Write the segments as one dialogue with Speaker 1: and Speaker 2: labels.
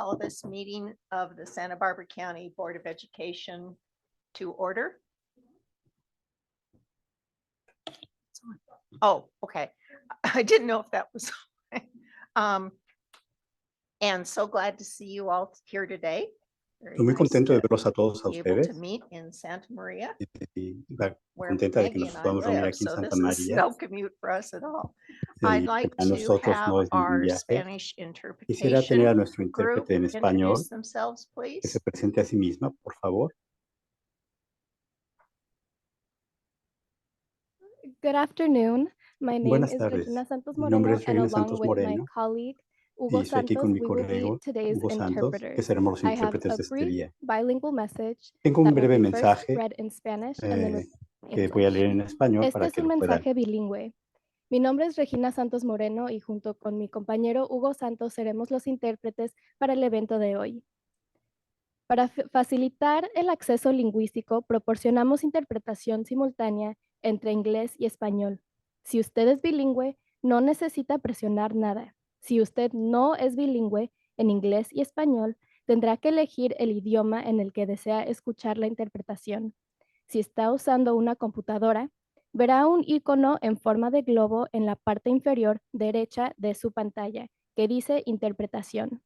Speaker 1: call this meeting of the Santa Barbara County Board of Education to order. Oh, okay. I didn't know if that was. And so glad to see you all here today. Very
Speaker 2: Estoy muy
Speaker 1: nice
Speaker 2: contento de
Speaker 1: to
Speaker 2: verlos a todos a
Speaker 1: be able to
Speaker 2: ustedes
Speaker 1: meet in Santa Maria,
Speaker 2: y
Speaker 1: where
Speaker 2: contenta de que
Speaker 1: Maggie
Speaker 2: nos
Speaker 1: and I
Speaker 2: podamos reunir
Speaker 1: live.
Speaker 2: aquí en
Speaker 1: So
Speaker 2: Santa
Speaker 1: this is
Speaker 2: María.
Speaker 1: no commute for us at all.
Speaker 2: Y
Speaker 1: I'd like
Speaker 2: para
Speaker 1: to
Speaker 2: nosotros
Speaker 1: have
Speaker 2: no es ningún
Speaker 1: our
Speaker 2: viaje.
Speaker 1: Spanish
Speaker 2: Quisiera tener a
Speaker 1: interpretation
Speaker 2: nuestro
Speaker 1: group
Speaker 2: intérprete en español
Speaker 1: introduce themselves,
Speaker 2: que se
Speaker 1: please.
Speaker 2: presente a sí misma, por favor.
Speaker 3: Good afternoon. My name
Speaker 2: Buenas
Speaker 3: is
Speaker 2: tardes.
Speaker 3: Regina Santos
Speaker 2: Mi nombre
Speaker 3: Moreno,
Speaker 2: es
Speaker 3: and
Speaker 2: Regina
Speaker 3: along
Speaker 2: Santos
Speaker 3: with my
Speaker 2: Moreno
Speaker 3: colleague Hugo
Speaker 2: y estoy aquí
Speaker 3: Santos,
Speaker 2: con mi
Speaker 3: we will be
Speaker 2: colega
Speaker 3: today's
Speaker 2: Hugo Santos, que
Speaker 3: interpreters.
Speaker 2: seremos los
Speaker 3: I have
Speaker 2: intérpretes
Speaker 3: a
Speaker 2: de este
Speaker 3: brief
Speaker 2: día.
Speaker 3: bilingual message
Speaker 2: Tengo un
Speaker 3: that will
Speaker 2: breve
Speaker 3: be first
Speaker 2: mensaje
Speaker 3: read in Spanish and then
Speaker 2: que voy a leer en español
Speaker 3: Este
Speaker 2: para
Speaker 3: es
Speaker 2: que
Speaker 3: un
Speaker 2: lo puedan.
Speaker 3: mensaje bilingüe. Mi nombre es Regina Santos Moreno y junto con mi compañero Hugo Santos seremos los intérpretes para el evento de hoy. Para facilitar el acceso lingüístico, proporcionamos interpretación simultánea entre inglés y español. Si usted es bilingüe, no necesita presionar nada. Si usted no es bilingüe en inglés y español, tendrá que elegir el idioma en el que desea escuchar la interpretación. Si está usando una computadora, verá un icono en forma de globo en la parte inferior derecha de su pantalla que dice Interpretación.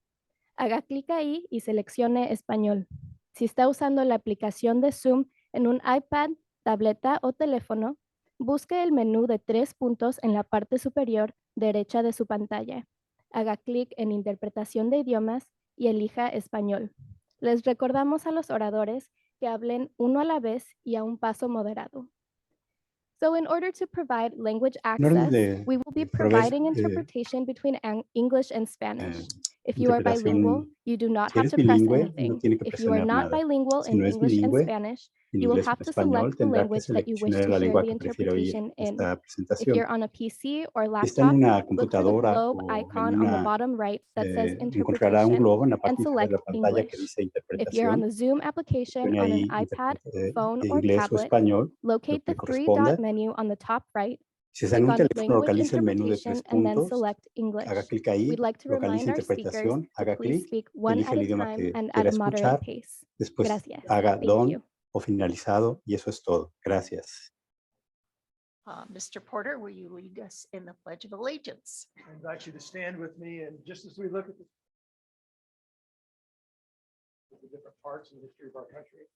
Speaker 3: Haga clic ahí y seleccione Español. Si está usando la aplicación de Zoom en un iPad, tableta o teléfono, busque el menú de 3 puntos en la parte superior derecha de su pantalla. Haga clic en Interpretación de idiomas y elija Español. Les recordamos a los oradores que hablen uno a la vez y a un paso moderado. So in order to provide language access, we will be providing interpretation between English and Spanish. If you are bilingual, you do not have to press anything. If you are not bilingual in English and Spanish, you will have to select the language that you wish to hear the interpretation in. If you're on a PC or laptop, look for the globe icon on the bottom right that says interpretation and select English. If you're on the Zoom application on an iPad, phone, or tablet, locate the three-dot menu on the top right.
Speaker 2: Si está en un teléfono, localice el menú de 3
Speaker 3: and then
Speaker 2: puntos,
Speaker 3: select English.
Speaker 2: haga clic ahí,
Speaker 3: We'd like to remind
Speaker 2: localice
Speaker 3: our speakers
Speaker 2: interpretación,
Speaker 3: to
Speaker 2: haga
Speaker 3: please
Speaker 2: clic,
Speaker 3: speak one
Speaker 2: elige
Speaker 3: at
Speaker 2: el
Speaker 3: a
Speaker 2: idioma
Speaker 3: time
Speaker 2: que
Speaker 3: and at
Speaker 2: quiera
Speaker 3: a moderate
Speaker 2: escuchar,
Speaker 3: pace.
Speaker 2: después
Speaker 3: Gracias.
Speaker 2: haga
Speaker 3: Thank
Speaker 2: done
Speaker 3: you.
Speaker 2: o finalizado y eso es todo. Gracias.
Speaker 1: Mr. Porter, will you lead us in the Pledge of Allegiance?
Speaker 4: I invite you to stand with me, and just as we look at the different parts of the history of our country,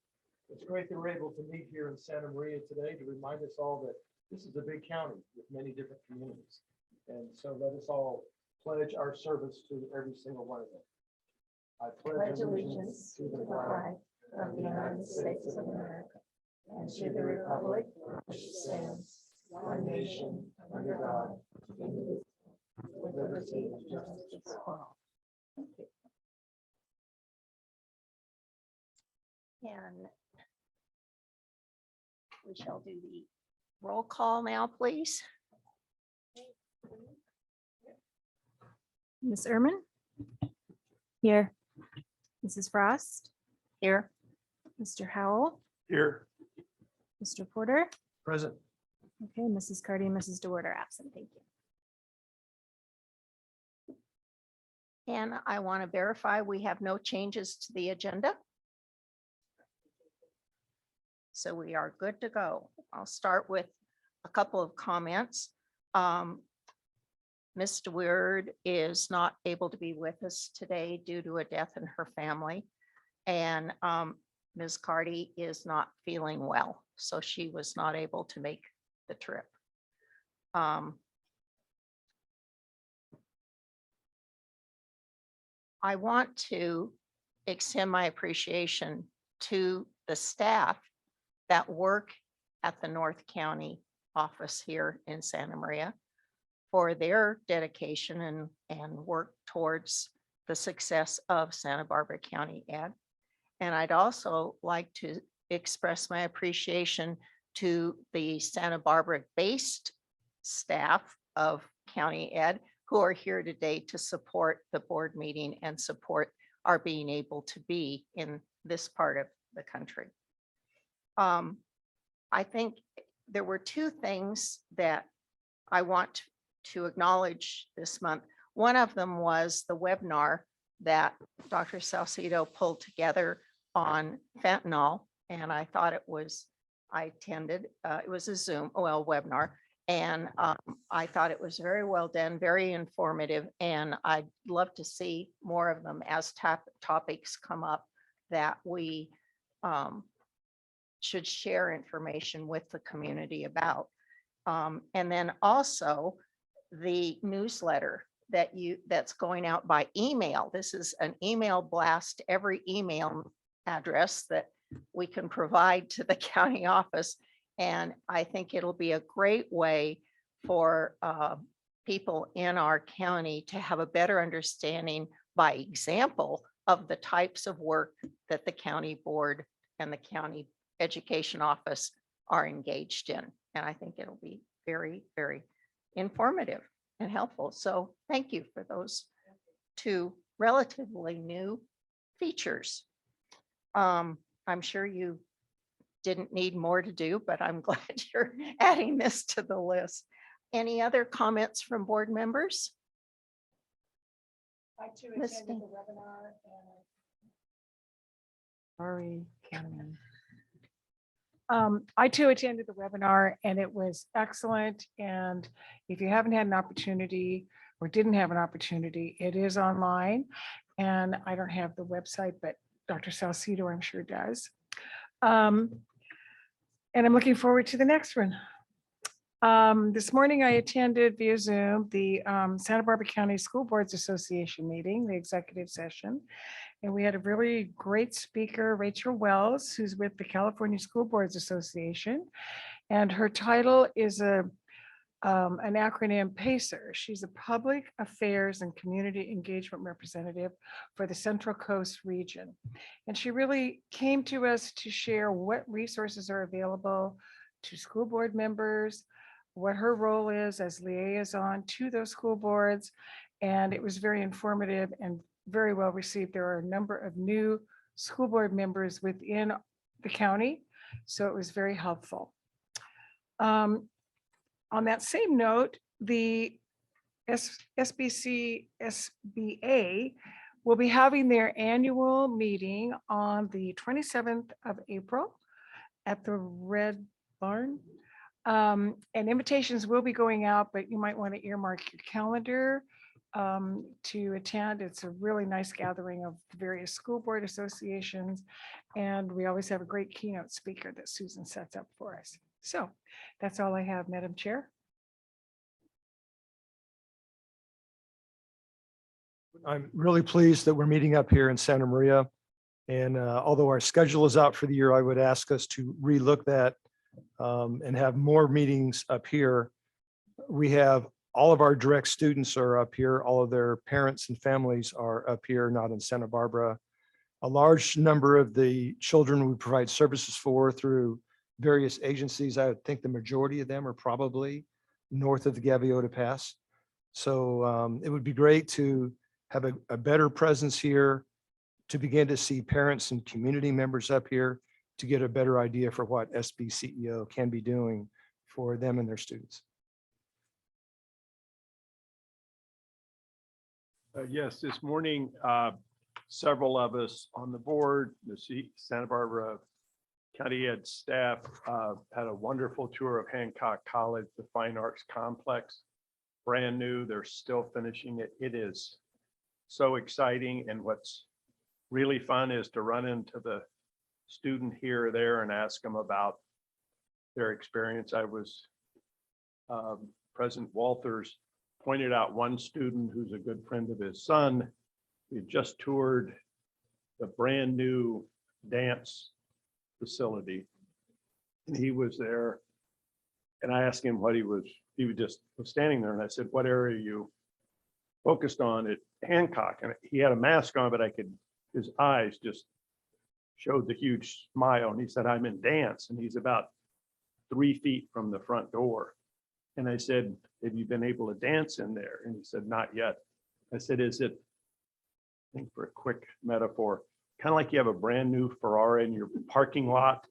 Speaker 4: it's great that we're able to meet here in Santa Maria today to remind us all that this is a big county with many different communities. And so let us all pledge our service to every single one of them. I pledge allegiance to the flag of the United States of America and to the republic which stands one nation under God, with liberty and justice for all.
Speaker 1: Thank you. And we shall do the roll call now, please.
Speaker 5: Ms. Ehrman? Here. Mrs. Frost?
Speaker 1: Here.
Speaker 5: Mr. Howell?
Speaker 4: Here.
Speaker 5: Mr. Porter?
Speaker 4: Present.
Speaker 5: Okay, Mrs. Cardy and Mrs. DeWart are absent. Thank you.
Speaker 1: And I want to verify we have no changes to the agenda. So we are good to go. I'll start with a couple of comments. Ms. DeWard is not able to be with us today due to a death in her family. And Ms. Cardy is not feeling well, so she was not able to make the trip. I want to extend my appreciation to the staff that work at the North County office here in Santa Maria for their dedication and work towards the success of Santa Barbara County Ed. And I'd also like to express my appreciation to the Santa Barbara based staff of County Ed who are here today to support the board meeting and support our being able to be in this part of the country. I think there were two things that I want to acknowledge this month. One of them was the webinar that Dr. Salcido pulled together on fentanyl. And I thought I attended, it was a Zoom, webinar. And I thought it was very well done, very informative, and I'd love to see more of them as topics come up that we should share information with the community about. And then also the newsletter that's going out by email. This is an email blast, every email address that we can provide to the county office. And I think it'll be a great way for people in our county to have a better understanding by example of the types of work that the county board and the county education office are engaged in. And I think it'll be very, very informative and helpful. So thank you for those two relatively new features. I'm sure you didn't need more to do, but I'm glad you're adding this to the list. Any other comments from board members?
Speaker 6: I too
Speaker 1: Miss
Speaker 6: attended the
Speaker 1: Steen.
Speaker 6: webinar I too attended the webinar and it was excellent. And if you haven't had an opportunity or didn't have an opportunity, it is online. And I don't have the website, but Dr. Salcido, I'm sure does. And I'm looking forward to the next one. This morning I attended via Zoom the Santa Barbara County School Boards Association meeting, the executive session. And we had a really great speaker, Rachel Wells, who's with the California School Boards Association. And her title is an acronym PACER. She's a Public Affairs and Community Engagement Representative for the Central Coast region. And she really came to us to share what resources are available to school board members, what her role is as liaison to those school boards. And it was very informative and very well received. There are a number of new school board members within the county, so it was very helpful. On that same note, the SBC SBA will be having their annual meeting on the 27th of April at the Red Barn. And invitations will be going out, but you might want to earmark your calendar to attend. It's a really nice gathering of various school board associations. And we always have a great keynote speaker that Susan sets up for us. So that's all I have, Madam Chair.
Speaker 4: I'm really pleased that we're meeting up here in Santa Maria. And although our schedule is out for the year, I would ask us to relook that and have more meetings up here. We have all of our direct students are up here. All of their parents and families are up here, not in Santa Barbara. A large number of the children we provide services for through various agencies. I would think the majority of them are probably north of the Gaviota Pass. So it would be great to have a better presence here, to begin to see parents and community members up here, to get a better idea for what SBCEO can be doing for them and their students.
Speaker 7: Yes, this morning, several of us on the board, the Santa Barbara County Ed staff had a wonderful tour of Hancock College, the Fine Arts Complex. Brand new, they're still finishing it. It is so exciting. And what's really fun is to run into the student here or there and ask them about their experience. I was, President Walters pointed out one student who's a good friend of his son. We just toured the brand new dance facility. And he was there. And I asked him what he was just standing there. And I said, what area are you focused on at Hancock? And he had a mask on, but his eyes just showed the huge smile. And he said, I'm in dance. And he's about 3 feet from the front door. And I said, have you been able to dance in there? And he said, not yet. I said, is it, I think for a quick metaphor, kind of like you have a brand new Ferrari in your parking lot,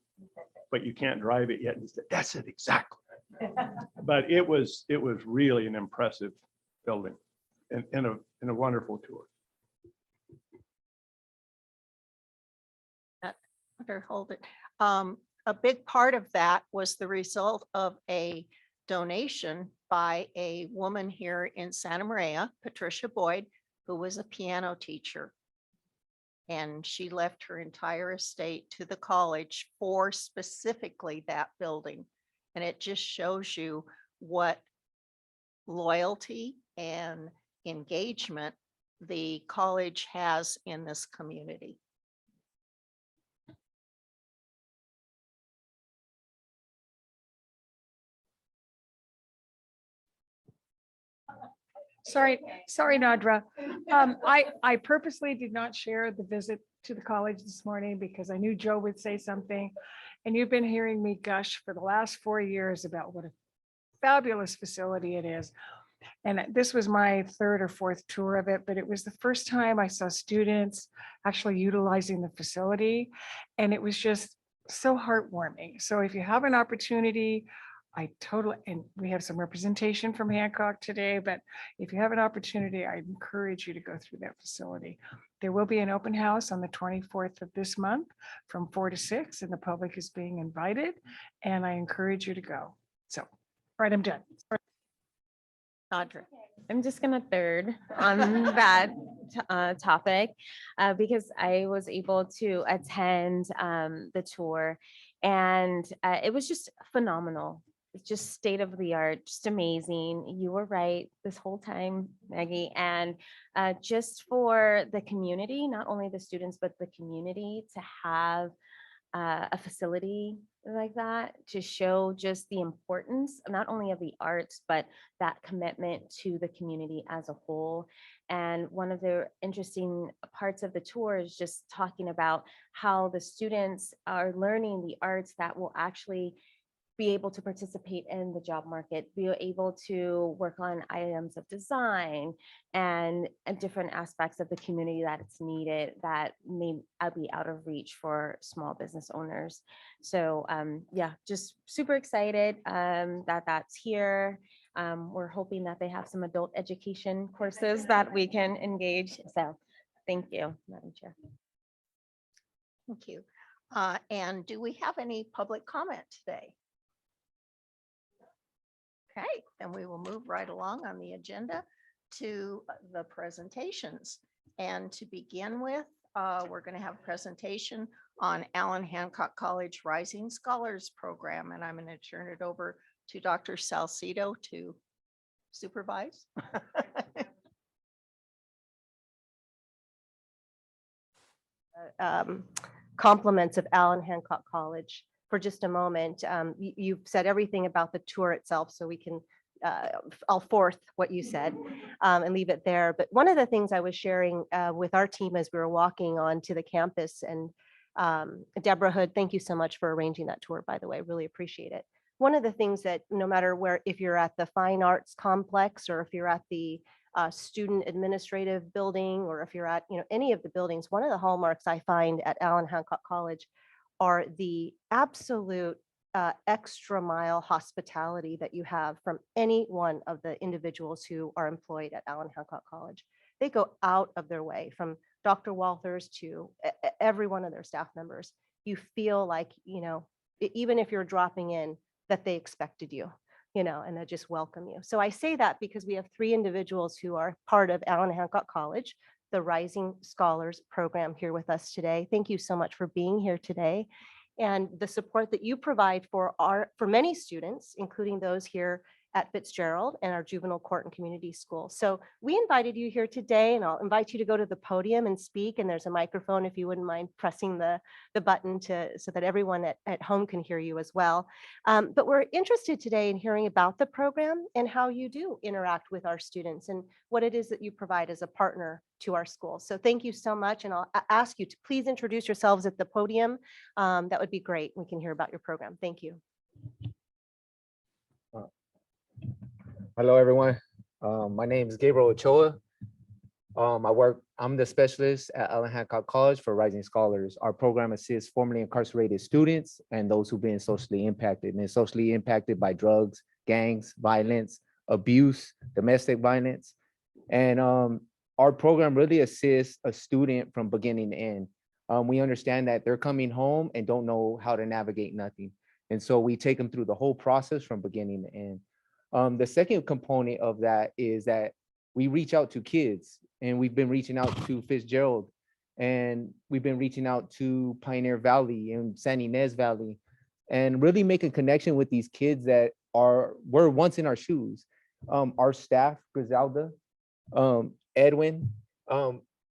Speaker 7: but you can't drive it yet. And he said, that's it, exactly. But it was really an impressive building and a wonderful tour.
Speaker 1: Better hold it. A big part of that was the result of a donation by a woman here in Santa Maria, Patricia Boyd, who was a piano teacher. And she left her entire estate to the college for specifically that building. And it just shows you what loyalty and engagement the college has in this community.
Speaker 6: Sorry, Nadra. I purposely did not share the visit to the college this morning because I knew Joe would say something. And you've been hearing me gush for the last 4 years about what a fabulous facility it is. And this was my third or fourth tour of it, but it was the first time I saw students actually utilizing the facility. And it was just so heartwarming. So if you have an opportunity, and we have some representation from Hancock today, but if you have an opportunity, I encourage you to go through that facility. There will be an open house on the 24th of this month from 4 to 6, and the public is being invited, and I encourage you to go. So, all right, I'm done.
Speaker 1: Audra.
Speaker 8: I'm just gonna third on that topic because I was able to attend the tour, and it was just phenomenal. It's just state of the art, just amazing. You were right this whole time, Maggie, and just for the community, not only the students, but the community to have a facility like that to show just the importance, not only of the arts, but that commitment to the community as a whole. And one of the interesting parts of the tour is just talking about how the students are learning the arts that will actually be able to participate in the job market, be able to work on items of design and different aspects of the community that it's needed that may be out of reach for small business owners. So yeah, just super excited that that's here. We're hoping that they have some adult education courses that we can engage. So thank you, Madam Chair.
Speaker 1: Thank you. And do we have any public comment today? Okay, then we will move right along on the agenda to the presentations. And to begin with, we're going to have a presentation on Allan Hancock College Rising Scholars Program. And I'm going to turn it over to Dr. Salcido to supervise.
Speaker 9: Compliments of Allan Hancock College for just a moment. You've said everything about the tour itself, so we can, I'll fourth what you said and leave it there. But one of the things I was sharing with our team as we were walking onto the campus, and Deborah Hood, thank you so much for arranging that tour, by the way, really appreciate it. One of the things that no matter where, if you're at the Fine Arts Complex or if you're at the student administrative building, or if you're at any of the buildings, one of the hallmarks I find at Allan Hancock College are the absolute extra mile hospitality that you have from any one of the individuals who are employed at Allan Hancock College. They go out of their way, from Dr. Walters to every one of their staff members. You feel like, even if you're dropping in, that they expected you, and they just welcome you. So I say that because we have 3 individuals who are part of Allan Hancock College, the Rising Scholars Program, here with us today. Thank you so much for being here today, and the support that you provide for many students, including those here at Fitzgerald and our Juvenile Court and Community School. So we invited you here today, and I'll invite you to go to the podium and speak, and there's a microphone if you wouldn't mind pressing the button so that everyone at home can hear you as well. But we're interested today in hearing about the program and how you do interact with our students and what it is that you provide as a partner to our school. So thank you so much, and I'll ask you to please introduce yourselves at the podium. That would be great. We can hear about your program. Thank you.
Speaker 10: Hello, everyone. My name is Gabriel Ochoa. I'm the specialist at Allan Hancock College for Rising Scholars. Our program assists formerly incarcerated students and those who've been socially impacted, and socially impacted by drugs, gangs, violence, abuse, domestic violence. And our program really assists a student from beginning to end. We understand that they're coming home and don't know how to navigate nothing. And so we take them through the whole process from beginning to end. The second component of that is that we reach out to kids, and we've been reaching out to Fitzgerald, and we've been reaching out to Pioneer Valley and San Ynez Valley, and really making connection with these kids that were once in our shoes. Our staff, Griselda, Edwin.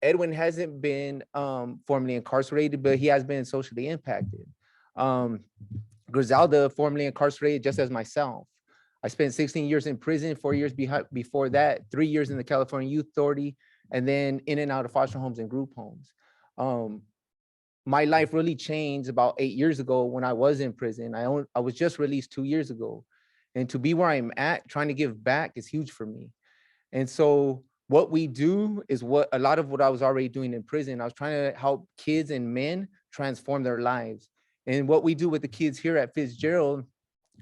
Speaker 10: Edwin hasn't been formally incarcerated, but he has been socially impacted. Griselda, formerly incarcerated just as myself. I spent 16 years in prison, 4 years before that, 3 years in the California Youth Authority, and then in and out of foster homes and group homes. My life really changed about 8 years ago when I was in prison. I was just released 2 years ago. And to be where I'm at, trying to give back is huge for me. And so what we do is a lot of what I was already doing in prison. I was trying to help kids and men transform their lives. And what we do with the kids here at Fitzgerald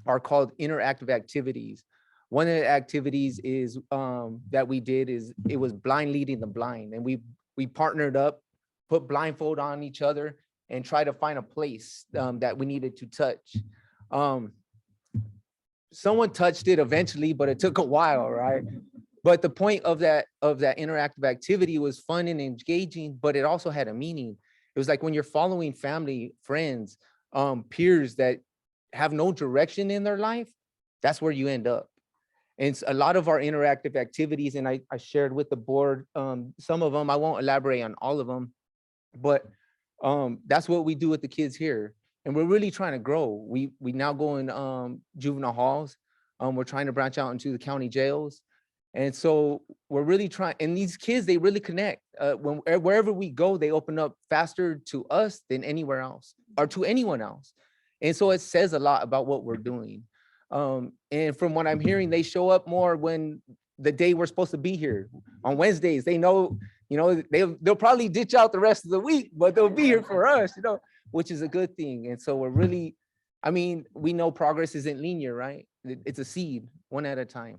Speaker 10: are called interactive activities. One of the activities is that we did is it was blind leading the blind. And we partnered up, put blindfold on each other, and try to find a place that we needed to touch. Someone touched it eventually, but it took a while, right? But the point of that interactive activity was fun and engaging, but it also had a meaning. It was like when you're following family, friends, peers that have no direction in their life, that's where you end up. And a lot of our interactive activities, and I shared with the board some of them, I won't elaborate on all of them, but that's what we do with the kids here. And we're really trying to grow. We now go in juvenile halls. We're trying to branch out into the county jails. And so we're really trying, and these kids, they really connect. Wherever we go, they open up faster to us than anywhere else or to anyone else. And so it says a lot about what we're doing. And from what I'm hearing, they show up more when the day we're supposed to be here. On Wednesdays, they know, they'll probably ditch out the rest of the week, but they'll be here for us, which is a good thing. And so we're really, we know progress isn't linear, right? It's a seed, one at a time.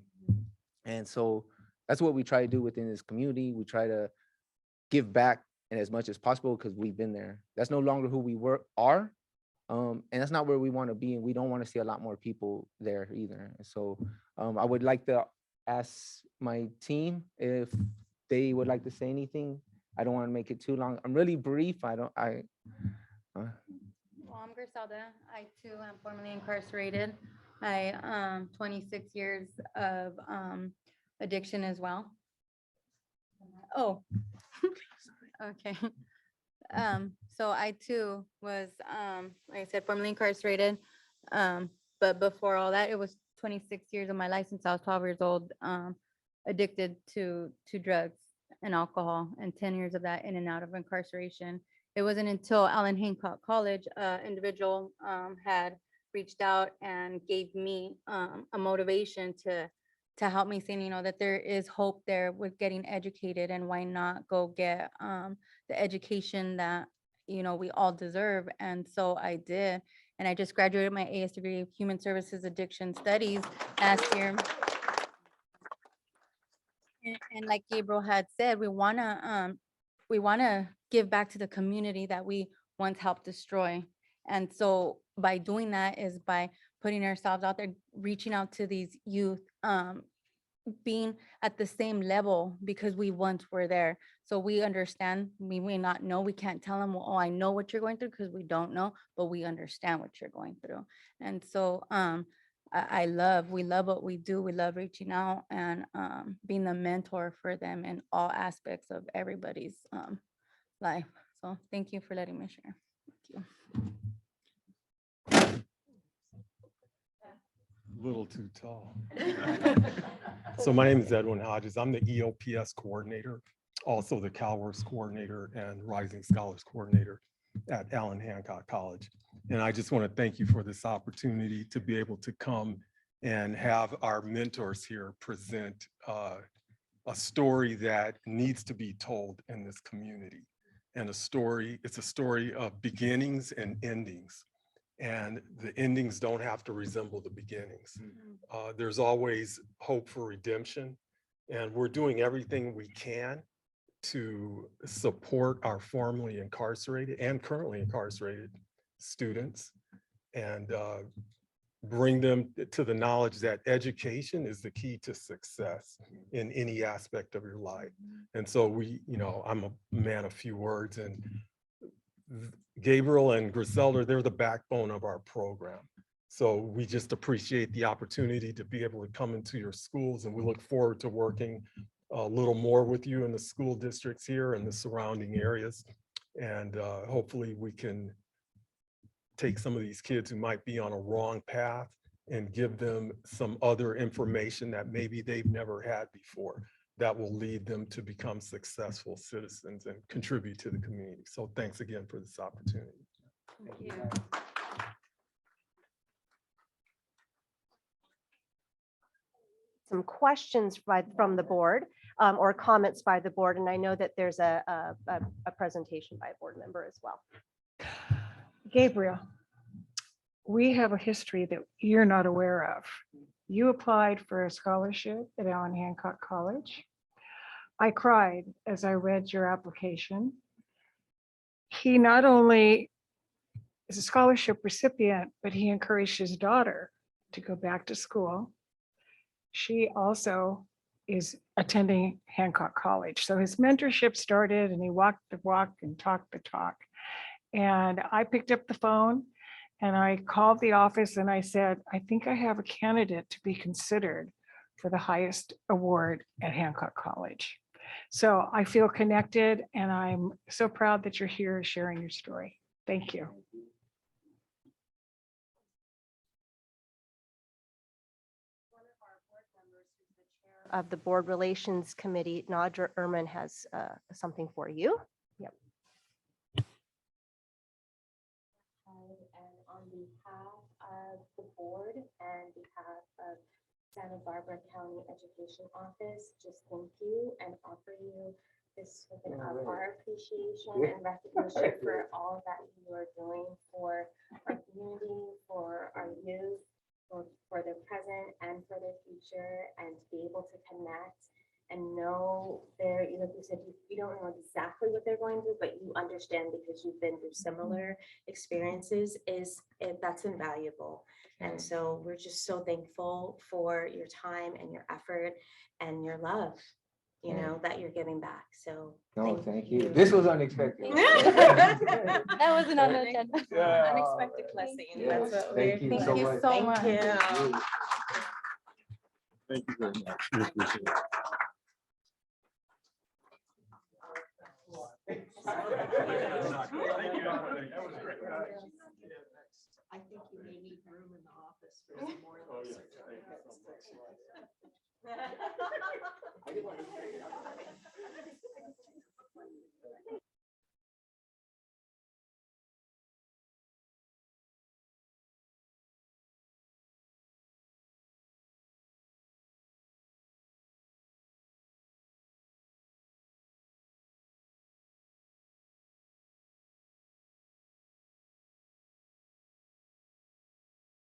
Speaker 10: And so that's what we try to do within this community. We try to give back in as much as possible because we've been there. That's no longer who we are. And that's not where we want to be. And we don't want to see a lot more people there either. So I would like to ask my team if they would like to say anything. I don't want to make it too long. I'm really brief.
Speaker 11: Well, I'm Griselda. I too am formerly incarcerated. I 26 years of addiction as well. Oh, okay. So I too was, like I said, formerly incarcerated. But before all that, it was 26 years of my life since I was 12 years old, addicted to drugs and alcohol, and 10 years of that in and out of incarceration. It wasn't until Allan Hancock College, individual had reached out and gave me a motivation to help me, saying, that there is hope there with getting educated, and why not go get the education that, we all deserve. And so I did. And I just graduated my AS degree of Human Services Addiction Studies last year. And like Gabriel had said, we wanna give back to the community that we once helped destroy. And so by doing that is by putting ourselves out there, reaching out to these youth, being at the same level because we once were there. So we understand, we may not know, we can't tell them, oh, I know what you're going through, because we don't know, but we understand what you're going through. And so we love what we do. We love reaching out and being the mentor for them in all aspects of everybody's life. So thank you for letting me share. Thank you.
Speaker 12: Little too tall. So my name is Edwin Hodges. I'm the EOPS coordinator, also the CalWorks coordinator and Rising Scholars coordinator at Allan Hancock College. And I just want to thank you for this opportunity to be able to come and have our mentors here present a story that needs to be told in this community. And it's a story of beginnings and endings. And the endings don't have to resemble the beginnings. There's always hope for redemption. And we're doing everything we can to support our formerly incarcerated and currently incarcerated students and bring them to the knowledge that education is the key to success in any aspect of your life. And so I'm a man of few words, and Gabriel and Griselda, they're the backbone of our program. So we just appreciate the opportunity to be able to come into your schools, and we look forward to working a little more with you in the school districts here and the surrounding areas. And hopefully we can take some of these kids who might be on a wrong path and give them some other information that maybe they've never had before that will lead them to become successful citizens and contribute to the community. So thanks again for this opportunity.
Speaker 1: Thank you.
Speaker 9: Some questions from the board or comments by the board. And I know that there's a presentation by a board member as well.
Speaker 6: Gabriel, we have a history that you're not aware of. You applied for a scholarship at Allan Hancock College. I cried as I read your application. He not only is a scholarship recipient, but he encouraged his daughter to go back to school. She also is attending Hancock College. So his mentorship started and he walked the walk and talked the talk. And I picked up the phone and I called the office and I said, I think I have a candidate to be considered for the highest award at Hancock College. So I feel connected and I'm so proud that you're here sharing your story. Thank you.
Speaker 9: Of the Board Relations Committee, Adjournment has something for you. Yep.
Speaker 8: And on behalf of the board and behalf of Santa Barbara County Education Office, just thank you and offer you this token of our appreciation and recognition for all that you are doing for our community, for our youth, for their present and for their future, and to be able to connect and know like you said, you don't know exactly what they're going through, but you understand because you've been through similar experiences, that's invaluable. And so we're just so thankful for your time and your effort and your love, that you're giving back. So
Speaker 10: Thank you. This was unexpected.
Speaker 8: That
Speaker 3: wasn't on the agenda.
Speaker 10: Yeah.
Speaker 8: Unexpected blessing.
Speaker 10: Yes,
Speaker 8: That's what
Speaker 10: thank you so much.
Speaker 8: so much.
Speaker 7: Thank you very much. We appreciate it.
Speaker 1: I think you may need room in the office for some more. of those certificates.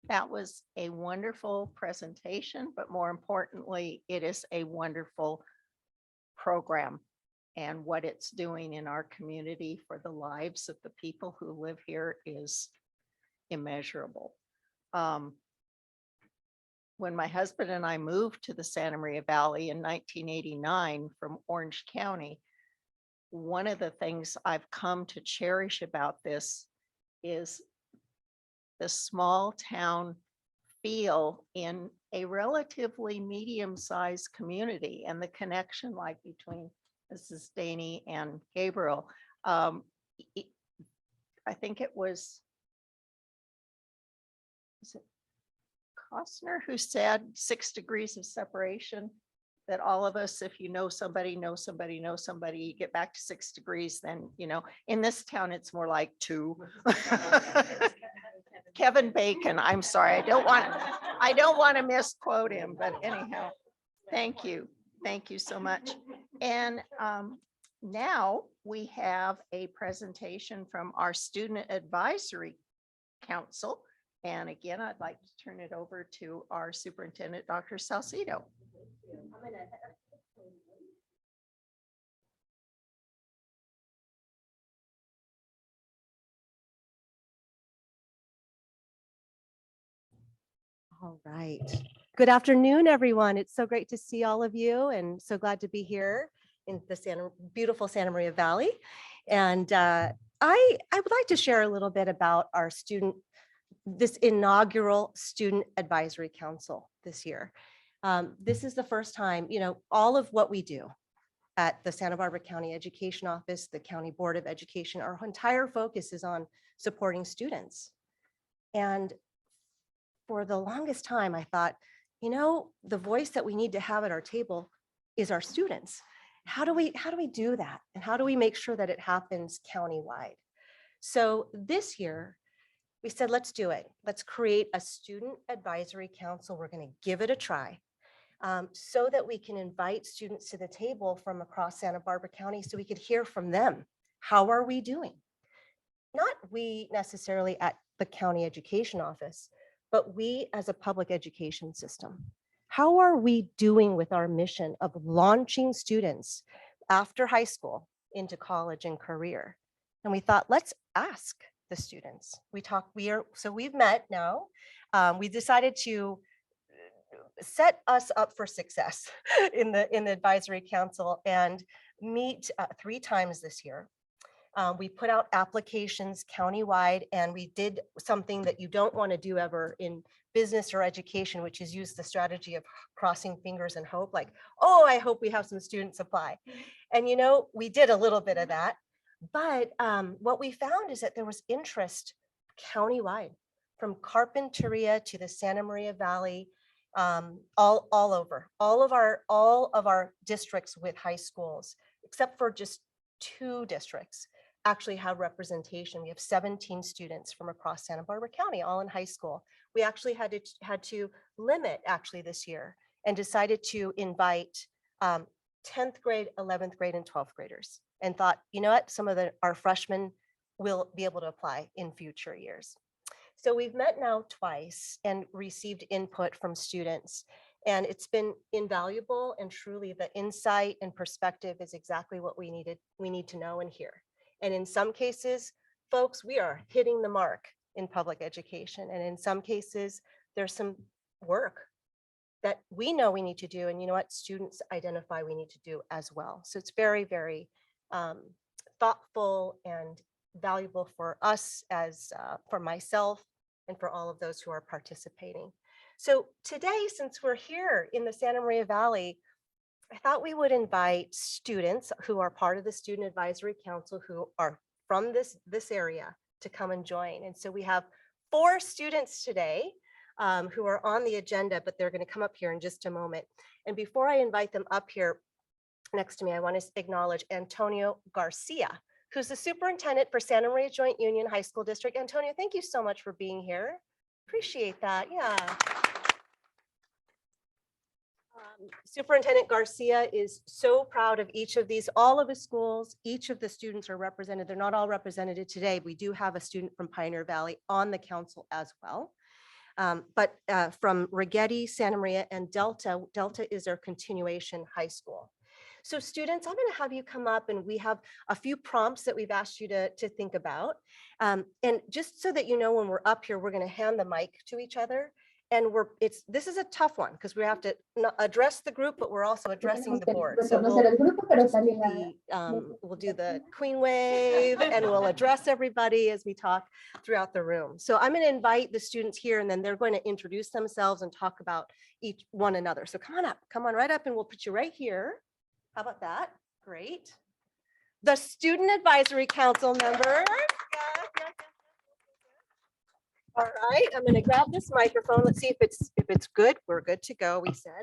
Speaker 1: That was a wonderful presentation, but more importantly, it is a wonderful program and what it's doing in our community for the lives of the people who live here is immeasurable. When my husband and I moved to the Santa Maria Valley in 1989 from Orange County, one of the things I've come to cherish about this is the small town feel in a relatively medium-sized community and the connection like between Mrs. Daney and Gabriel. I think it was it Costner who said 6 degrees of separation, that all of us, if you know somebody, you get back to 6 degrees, then, in this town, it's more like 2. Kevin Bacon, I'm sorry, I don't want to misquote him, but anyhow, thank you. Thank you so much. And now we have a presentation from our Student Advisory Council. And again, I'd like to turn it over to our Superintendent, Dr. Salcido.
Speaker 9: All right. Good afternoon, everyone. It's so great to see all of you and so glad to be here in the beautiful Santa Maria Valley. And I would like to share a little bit about our this inaugural Student Advisory Council this year. This is the first time, all of what we do at the Santa Barbara County Education Office, the County Board of Education, our entire focus is on supporting students. And for the longest time, I thought, the voice that we need to have at our table is our students. How do we do that? And how do we make sure that it happens countywide? So this year, we said, let's do it. Let's create a Student Advisory Council. We're going to give it a try so that we can invite students to the table from across Santa Barbara County so we could hear from them. How are we doing? Not we necessarily at the county education office, but we as a public education system. How are we doing with our mission of launching students after high school into college and career? And we thought, let's ask the students. So we've met now. We decided to set us up for success in the advisory council and meet 3 times this year. We put out applications countywide, and we did something that you don't want to do ever in business or education, which is use the strategy of crossing fingers and hope, like, oh, I hope we have some students apply. And we did a little bit of that, but what we found is that there was interest countywide, from Carpinteria to the Santa Maria Valley, all over, all of our districts with high schools, except for just 2 districts actually have representation. We have 17 students from across Santa Barbara County, all in high school. We actually had to limit actually this year and decided to invite 10th grade, 11th grade, and 12th graders, and thought, what, some of our freshmen will be able to apply in future years. So we've met now twice and received input from students, and it's been invaluable, and truly the insight and perspective is exactly what we need to know and hear. And in some cases, folks, we are hitting the mark in public education. And in some cases, there's some work that we know we need to do. And students identify we need to do as well. So it's very, very thoughtful and valuable for us for myself and for all of those who are participating. So today, since we're here in the Santa Maria Valley, I thought we would invite students who are part of the Student Advisory Council who are from this area to come and join. And so we have 4 students today who are on the agenda, but they're going to come up here in just a moment. And before I invite them up here next to me, I want to acknowledge Antonio Garcia, who's the superintendent for Santa Maria Joint Union High School District. Antonio, thank you so much for being here. Appreciate that. Yeah. Superintendent Garcia is so proud of each of these, all of his schools. Each of the students are represented. They're not all represented today. We do have a student from Pioneer Valley on the council as well. But from Rigetti, Santa Maria, and Delta is their continuation high school. So students, I'm going to have you come up, and we have a few prompts that we've asked you to think about. And just so that when we're up here, we're going to hand the mic to each other. And this is a tough one because we have to address the group, but we're also addressing the board. So we'll do the queen wave, and we'll address everybody as we talk throughout the room. So I'm going to invite the students here, and then they're going to introduce themselves and talk about one another. So come on right up, and we'll put you right here. How about that? Great. The Student Advisory Council member. All right, I'm going to grab this microphone. Let's see if it's good. We're good to go. We said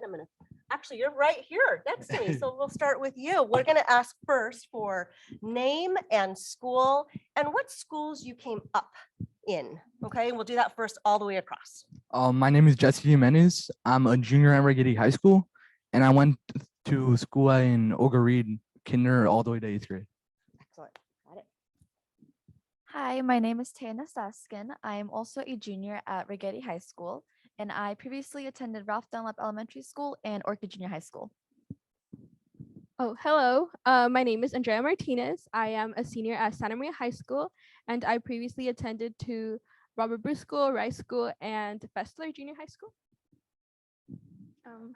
Speaker 9: actually, you're right here next to me. So we'll start with you. We're going to ask first for name and school and what schools you came up in. Okay, and we'll do that first all the way across.
Speaker 13: My name is Jesse Jimenez. I'm a junior at Rigetti High School, and I went to school in Olga Reed, kinder all the way to 8th grade.
Speaker 9: Excellent. Got it.
Speaker 14: Hi, my name is Tana Saskin. I am also a junior at Rigetti High School, and I previously attended Ralph Dunlap Elementary School and Orchid Junior High School.
Speaker 3: Oh, hello. My name is Andrea Martinez. I am a senior at Santa Maria High School, and I previously attended to Robert Bruce School, Rice School, and Fessler Junior High School.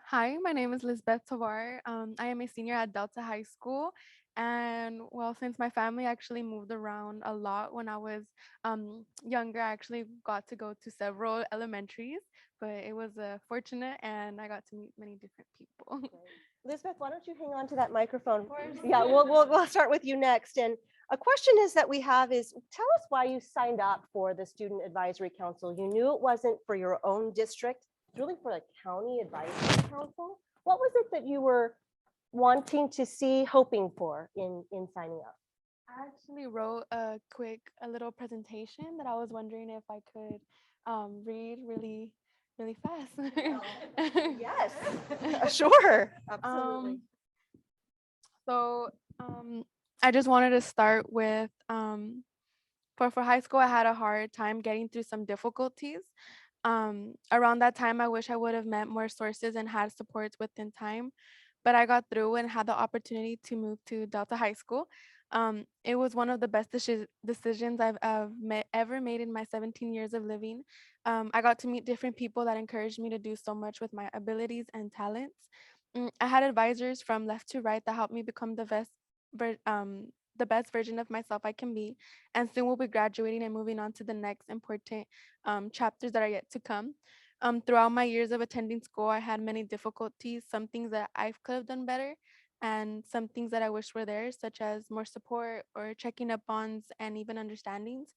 Speaker 15: Hi, my name is Lisbeth Tovar. I am a senior at Delta High School. And well, since my family actually moved around a lot when I was younger, I actually got to go to several elementaries, but it was fortunate and I got to meet many different people.
Speaker 9: Elizabeth, why don't you hang on to that microphone? Yeah, we'll start with you next. And a question is that we have is, tell us why you signed up for the Student Advisory Council. You knew it wasn't for your own district, it's really for the County Advisory Council. What was it that you were wanting to see, hoping for in signing up?
Speaker 15: I actually wrote a little presentation that I was wondering if I could read really fast.
Speaker 9: Yes, sure, absolutely.
Speaker 15: So I just wanted to start with for high school, I had a hard time getting through some difficulties. Around that time, I wish I would have met more sources and had supports within time, but I got through and had the opportunity to move to Delta High School. It was one of the best decisions I've ever made in my 17 years of living. I got to meet different people that encouraged me to do so much with my abilities and talents. I had advisors from left to right that helped me become the best version of myself I can be. And soon we'll be graduating and moving on to the next important chapters that are yet to come. Throughout my years of attending school, I had many difficulties, some things that I could have done better, and some things that I wish were there, such as more support or checking up on and even understandings.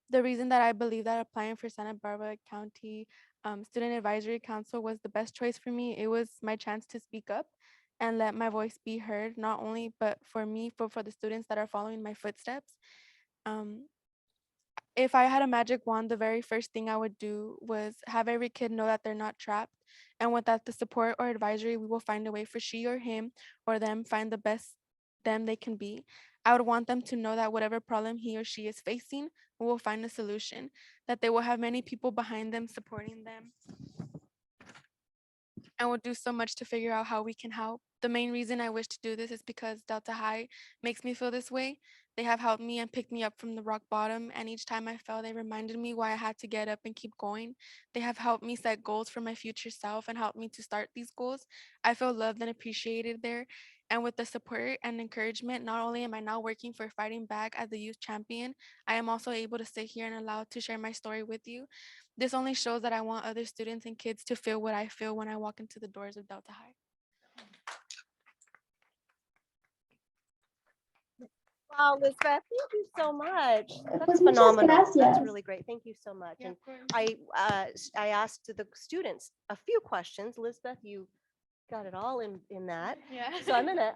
Speaker 15: The reason that I believe that applying for Santa Barbara County Student Advisory Council was the best choice for me, it was my chance to speak up and let my voice be heard, not only but for me, for the students that are following my footsteps. Um, if I had a magic wand, the very first thing I would do was have every kid know that they're not trapped. And without the support or advisory, we will find a way for she or him or them find the best them they can be. I would want them to know that whatever problem he or she is facing, we will find a solution, that they will have many people behind them supporting them and will do so much to figure out how we can help. The main reason I wish to do this is because Delta High makes me feel this way. They have helped me and picked me up from the rock bottom, and each time I fell, they reminded me why I had to get up and keep going. They have helped me set goals for my future self and helped me to start these goals. I feel loved and appreciated there. And with the support and encouragement, not only am I now working for fighting back as the youth champion, I am also able to sit here and allowed to share my story with you. This only shows that I want other students and kids to feel what I feel when I walk into the doors of Delta High.
Speaker 9: Wow, Lisbeth, thank you so much. That's phenomenal. That's really great. Thank you so much. And I asked the students a few questions. Lisbeth, you got it all in that.
Speaker 15: Yeah.
Speaker 9: So I'm gonna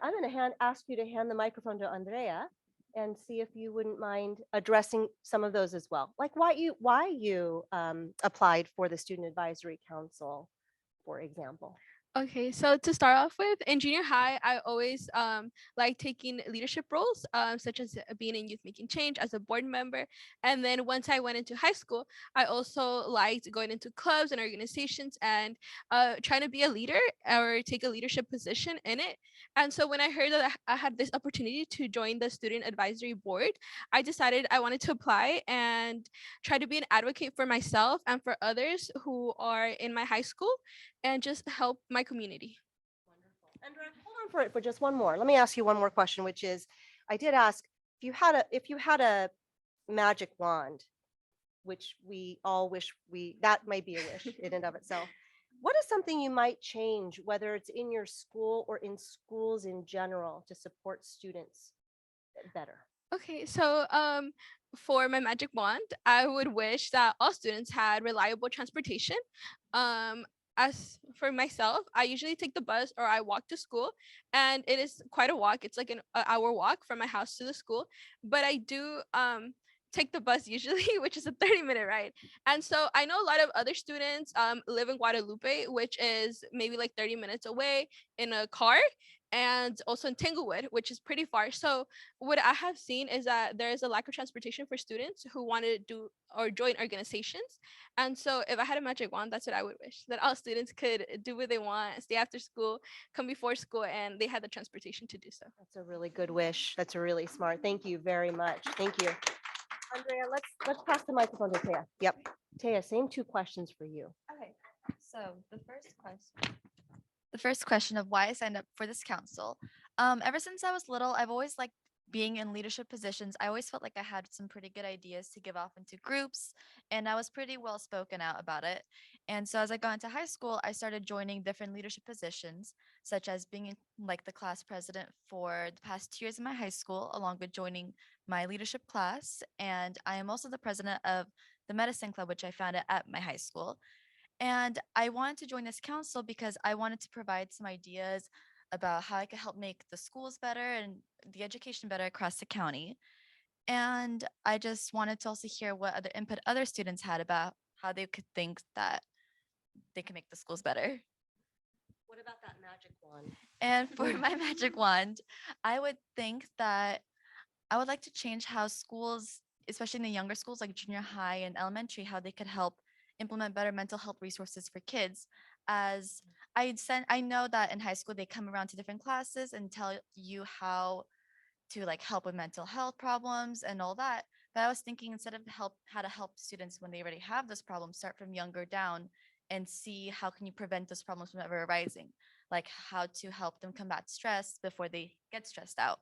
Speaker 9: ask you to hand the microphone to Andrea and see if you wouldn't mind addressing some of those as well. Like why you applied for the Student Advisory Council, for example.
Speaker 16: Okay, so to start off with, in junior high, I always like taking leadership roles, such as being in Youth Making Change as a board member. And then once I went into high school, I also liked going into clubs and organizations and trying to be a leader or take a leadership position in it. And so when I heard that I had this opportunity to join the Student Advisory Board, I decided I wanted to apply and try to be an advocate for myself and for others who are in my high school and just help my community.
Speaker 9: Andrea, hold on for just one more. Let me ask you one more question, which is, I did ask if you had a magic wand, which we all wish that might be a wish in and of itself. What is something you might change, whether it's in your school or in schools in general, to support students better?
Speaker 16: Okay, so for my magic wand, I would wish that all students had reliable transportation. As for myself, I usually take the bus or I walk to school, and it is quite a walk. It's like an hour walk from my house to the school, but I do take the bus usually, which is a 30-minute ride. And so I know a lot of other students live in Guadalupe, which is maybe like 30 minutes away in a car, and also in Tanglewood, which is pretty far. So what I have seen is that there is a lack of transportation for students who want to do or join organizations. And so if I had a magic wand, that's what I would wish, that all students could do what they want, stay after school, come before school, and they had the transportation to do so.
Speaker 9: That's a really good wish. That's a really smart. Thank you very much. Thank you. Andrea, let's pass the microphone to Taya. Yep. Taya, same two questions for you.
Speaker 14: Okay, so the first question. the first question of why I signed up for this council. Ever since I was little, I've always liked being in leadership positions. I always felt like I had some pretty good ideas to give off into groups, and I was pretty well spoken out about it. And so as I got into high school, I started joining different leadership positions, such as being like the class president for the past 2 years in my high school, along with joining my leadership class. And I am also the president of the medicine club, which I founded at my high school. And I wanted to join this council because I wanted to provide some ideas about how I could help make the schools better and the education better across the county. And I just wanted to also hear what other input other students had about how they could think that they can make the schools better.
Speaker 9: What about that magic wand?
Speaker 14: And for my magic wand, I would think that I would like to change how schools, especially in the younger schools like junior high and elementary, how they could help implement better mental health resources for kids. As I know that in high school they come around to different classes and tell you how to like help with mental health problems and all that. But I was thinking instead of how to help students when they already have those problems, start from younger down and see how can you prevent those problems from ever arising, like how to help them combat stress before they get stressed out.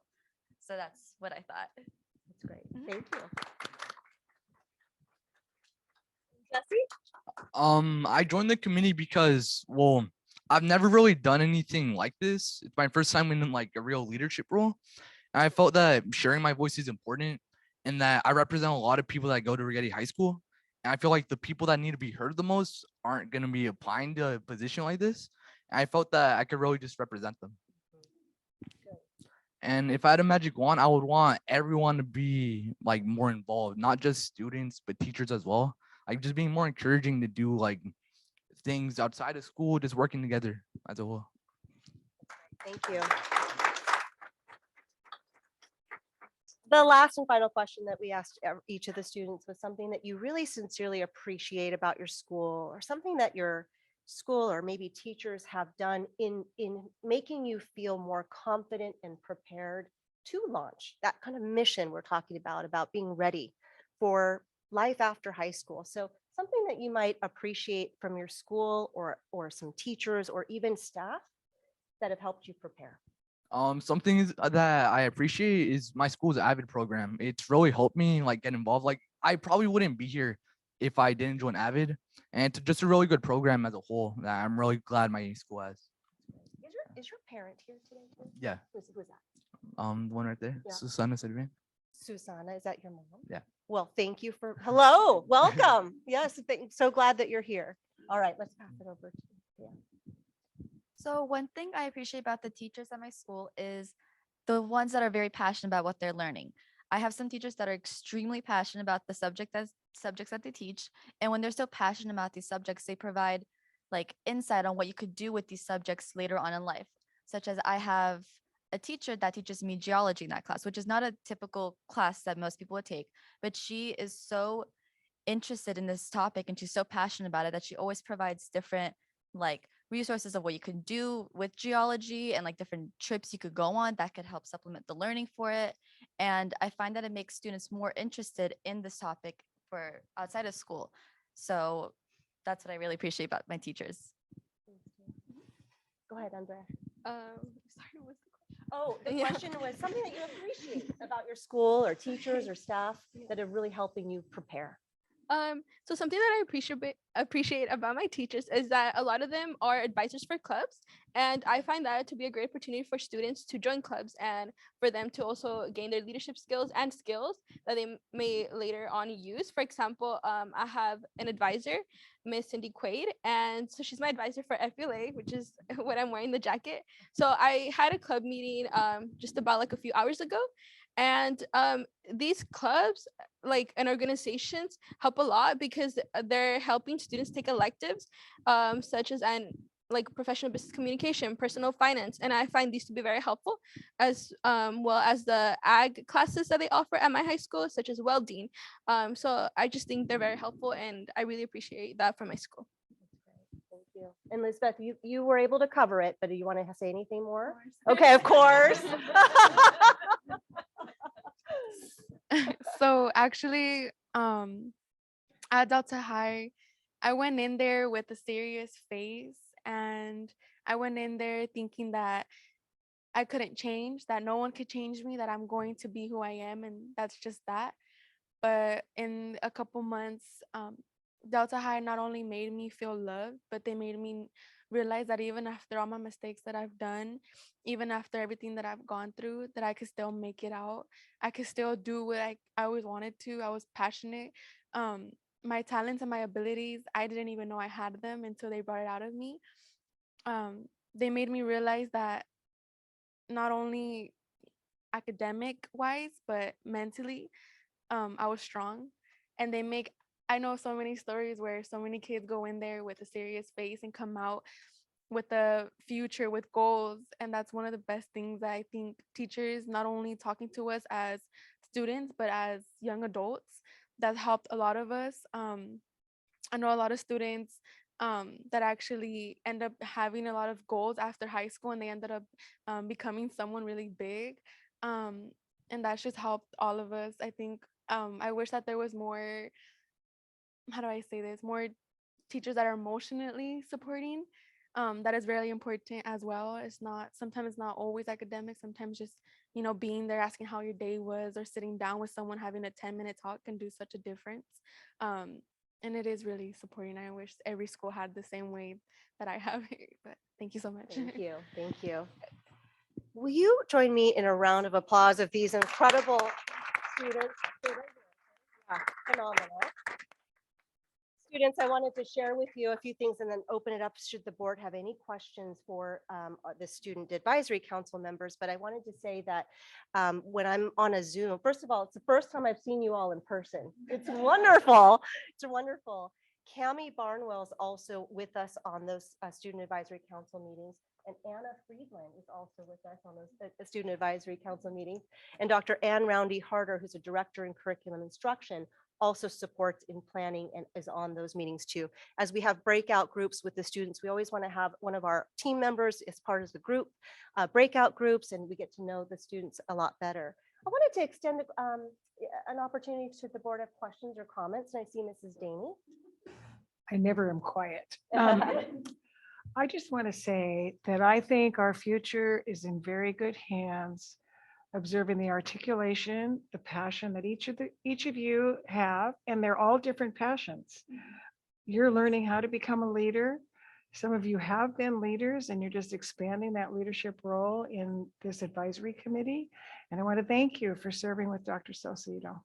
Speaker 14: So that's what I thought.
Speaker 9: That's great. Thank you. Jesse?
Speaker 13: I joined the committee because, well, I've never really done anything like this. It's my first time in like a real leadership role. And I felt that sharing my voice is important and that I represent a lot of people that go to Rigetti High School. And I feel like the people that need to be heard the most aren't going to be applying to a position like this. And I felt that I could really just represent them. And if I had a magic wand, I would want everyone to be like more involved, not just students, but teachers as well. Like just being more encouraging to do like things outside of school, just working together as a whole.
Speaker 9: Thank you. The last and final question that we asked each of the students was something that you really sincerely appreciate about your school, or something that your school or maybe teachers have done in making you feel more confident and prepared to launch that kind of mission we're talking about being ready for life after high school. So something that you might appreciate from your school or some teachers or even staff that have helped you prepare.
Speaker 13: Something that I appreciate is my school's AVID program. It's really helped me like get involved. Like I probably wouldn't be here if I didn't join AVID, and it's just a really good program as a whole that I'm really glad my school has.
Speaker 9: Is your parent here today? Too?
Speaker 13: Yeah.
Speaker 9: Who's that?
Speaker 13: The one right there,
Speaker 9: Yeah.
Speaker 13: Susana Silva.
Speaker 9: Susanna, is that your mom?
Speaker 13: Yeah.
Speaker 9: Well, thank you for, hello, welcome. Yes, so glad that you're here. All right, let's pass it over to you.
Speaker 14: So one thing I appreciate about the teachers at my school is the ones that are very passionate about what they're learning. I have some teachers that are extremely passionate about the subjects that they teach. And when they're so passionate about these subjects, they provide like insight on what you could do with these subjects later on in life. Such as I have a teacher that teaches me geology in that class, which is not a typical class that most people would take, but she is so interested in this topic and she's so passionate about it that she always provides different like resources of what you can do with geology and like different trips you could go on that could help supplement the learning for it. And I find that it makes students more interested in this topic for outside of school. So that's what I really appreciate about my teachers.
Speaker 9: Go ahead, Andrea.
Speaker 16: Sorry, what's the question?
Speaker 9: Oh, the
Speaker 16: Yeah.
Speaker 9: question was something that you appreciate about your school or teachers or staff that are really helping you prepare.
Speaker 16: So something that I appreciate about my teachers is that a lot of them are advisors for clubs, and I find that to be a great opportunity for students to join clubs and for them to also gain their leadership skills and skills that they may later on use. For example, I have an advisor, Miss Cindy Quaid, and so she's my advisor for FBLA, which is what I'm wearing the jacket. So I had a club meeting just about like a few hours ago. And these clubs like and organizations help a lot because they're helping students take electives such as like professional business communication, personal finance, and I find these to be very helpful, as well as the ag classes that they offer at my high school, such as welding. So I just think they're very helpful, and I really appreciate that from my school.
Speaker 9: Thank you. And Lisbeth, you were able to cover it, but do you want to say anything more? Okay, of course.
Speaker 15: So actually, at Delta High, I went in there with a serious face, and I went in there thinking that I couldn't change, that no one could change me, that I'm going to be who I am, and that's just that. But in a couple months, Delta High not only made me feel loved, but they made me realize that even after all my mistakes that I've done, even after everything that I've gone through, that I could still make it out. I could still do what I always wanted to. I was passionate. My talents and my abilities, I didn't even know I had them until they brought it out of me. They made me realize that not only academic wise, but mentally, I was strong. And I know so many stories where so many kids go in there with a serious face and come out with a future, with goals. And that's one of the best things that I think teachers, not only talking to us as students, but as young adults, that helped a lot of us. I know a lot of students that actually end up having a lot of goals after high school, and they ended up becoming someone really big. And that's just helped all of us. I think I wish that there was more, how do I say this, more teachers that are emotionally supporting. That is very important as well. Sometimes it's not always academic. Sometimes just, being there, asking how your day was, or sitting down with someone, having a 10-minute talk can do such a difference. And it is really supporting. I wish every school had the same way that I have here, but thank you so much.
Speaker 9: Thank you. Thank you. Will you join me in a round of applause of these incredible students? Yeah, phenomenal. Students, I wanted to share with you a few things and then open it up should the board have any questions for the Student Advisory Council members. But I wanted to say that when I'm on a Zoom, first of all, it's the first time I've seen you all in person. It's wonderful. It's wonderful. Cami Barnwell's also with us on those Student Advisory Council meetings. And Anna Friedland is also with us on those Student Advisory Council meetings. And Dr. Ann Roundy Harder, who's a director in curriculum instruction, also supports in planning and is on those meetings too. As we have breakout groups with the students, we always want to have one of our team members as part of the group, breakout groups, and we get to know the students a lot better. I wanted to extend an opportunity to the board have questions or comments, and I see Mrs. Daney.
Speaker 6: I never am quiet. I just want to say that I think our future is in very good hands, observing the articulation, the passion that each of you have, and they're all different passions. You're learning how to become a leader. Some of you have been leaders, and you're just expanding that leadership role in this advisory committee. And I want to thank you for serving with Dr. Saucedo.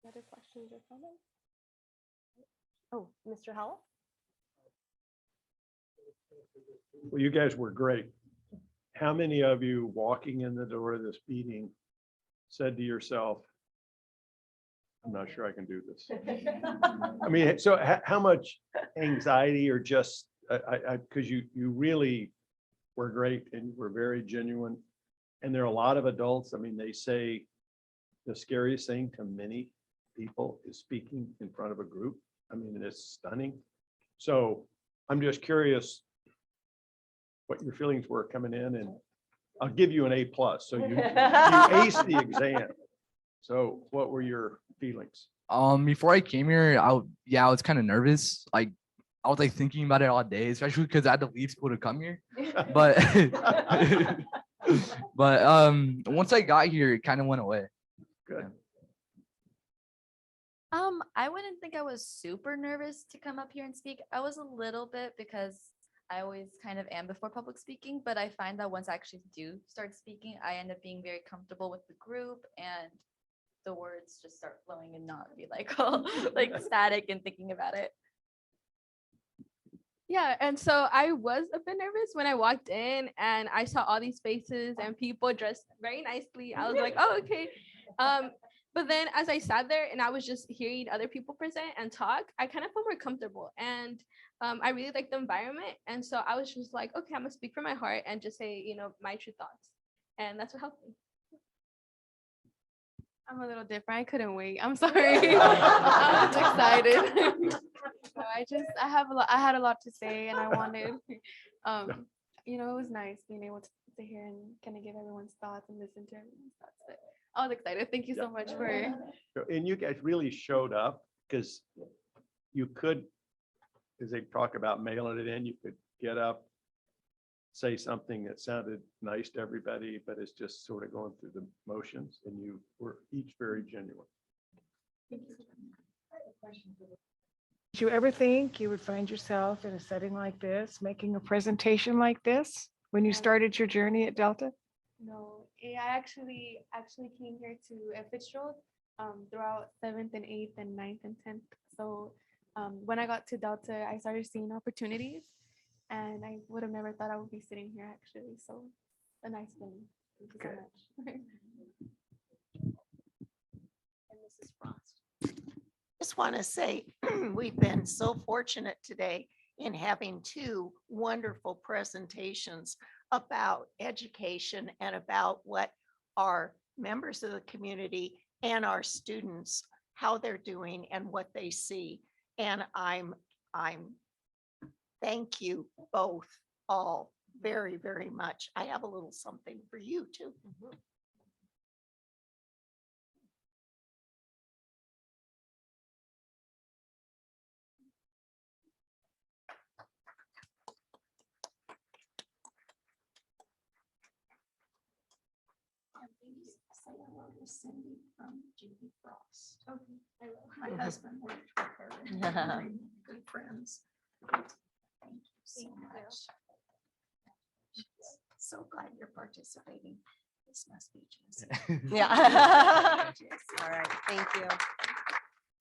Speaker 9: Other questions or comments? Oh, Mr. Howell?
Speaker 7: Well, you guys were great. How many of you walking in the door of this meeting said to yourself, I'm not sure I can do this? I mean, so how much anxiety or just, because you really were great and were very genuine. And there are a lot of adults, I mean, they say the scariest thing to many people is speaking in front of a group. I mean, it's stunning. So I'm just curious what your feelings were coming in, and I'll give you an A+. So you aced the exam. So what were your feelings?
Speaker 13: Before I came here, I was kind of nervous. Like I was like thinking about it all day, especially because I had to leave school to come here. But once I got here, it kind of went away.
Speaker 7: Good.
Speaker 14: I wouldn't think I was super nervous to come up here and speak. I was a little bit because I always kind of am before public speaking, but I find that once I actually do start speaking, I end up being very comfortable with the group and the words just start flowing and not be like, oh, like static and thinking about it.
Speaker 16: Yeah, and so I was a bit nervous when I walked in and I saw all these faces and people dressed very nicely. I was like, oh, okay. But then as I sat there and I was just hearing other people present and talk, I kind of felt more comfortable. And I really liked the environment. And so I was just like, okay, I'm gonna speak from my heart and just say, my true thoughts. And that's what helped me.
Speaker 15: I'm a little different. I couldn't wait. I'm sorry. I was excited. So I had a lot to say, and I wanted, it was nice being able to hear and kind of give everyone's thoughts and listen to everyone's thoughts. But I was excited. Thank you so much for.
Speaker 7: And you guys really showed up, because you could, as they talk about mailing it in, you could get up, say something that sounded nice to everybody, but it's just sort of going through the motions, and you were each very genuine.
Speaker 6: Did you ever think you would find yourself in a setting like this, making a presentation like this when you started your journey at Delta?
Speaker 15: No, I actually came here to Fitzgerald throughout 7th and 8th and 9th and 10th. So when I got to Delta, I started seeing opportunities, and I would have never thought I would be sitting here actually. So a nice feeling. Thank you so much.
Speaker 1: And Mrs. Frost. Just want to say, we've been so fortunate today in having two wonderful presentations about education and about what our members of the community and our students, how they're doing and what they see. And I'm thank you both all very, very much. I have a little something for you too. Say hello to Cindy from Judy Frost.
Speaker 11: Okay, I will.
Speaker 1: My husband worked with her and they're very good friends. Thank you so much. So glad you're participating. This must be Jesse.
Speaker 9: Yeah. All right, thank you.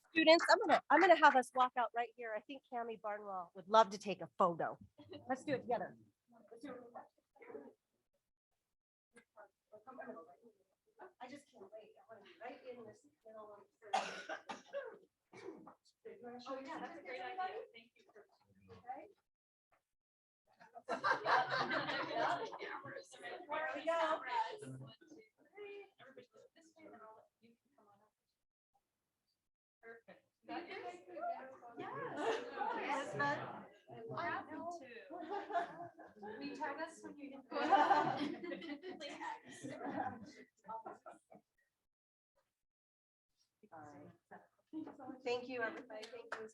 Speaker 9: Students, I'm gonna have us walk out right here. I think Cammie Barnwell would love to take a photo. Let's do it together. Let's do it. I just can't wait. I want to be right in this middle of. Oh, yeah, that's a great idea. Thank you. Okay. There we go. Perfect. Yes. Will you tag us when you get Thank you, everybody. Thank you.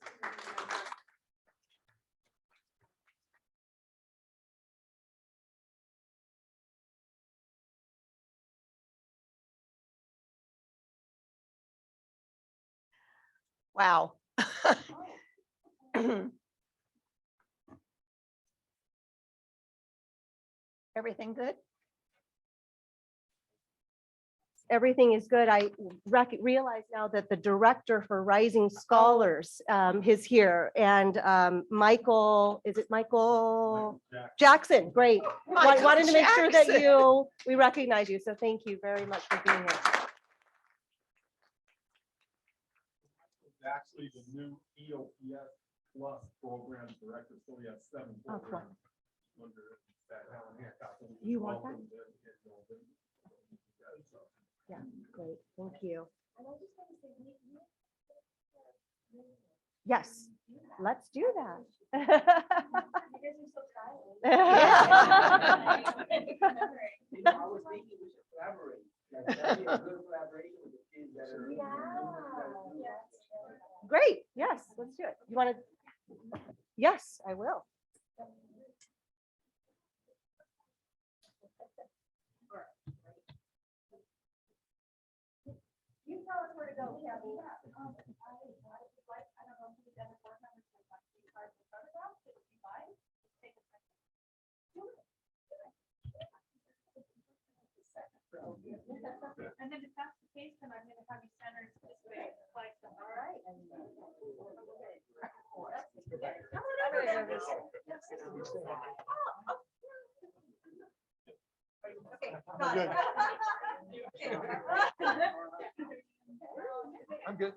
Speaker 1: Wow. Everything good?
Speaker 9: Everything is good. I realize now that the director for Rising Scholars is here, and Michael, is it Michael Jackson? Great. Wanted to make sure that we recognize you. So thank you very much for being here.
Speaker 7: Actually, the new EOPS Plus program director, so we have 7 programs under that Allan Hancock.
Speaker 9: You want that? Yeah, great. Thank you. Yes, let's do that. Great. Yes, let's do it. You want to? Yes, I will. You tell us where to go, Cammie.
Speaker 11: And then if that's the case, then I'm gonna have you centered this way, like, all right.
Speaker 7: I'm good.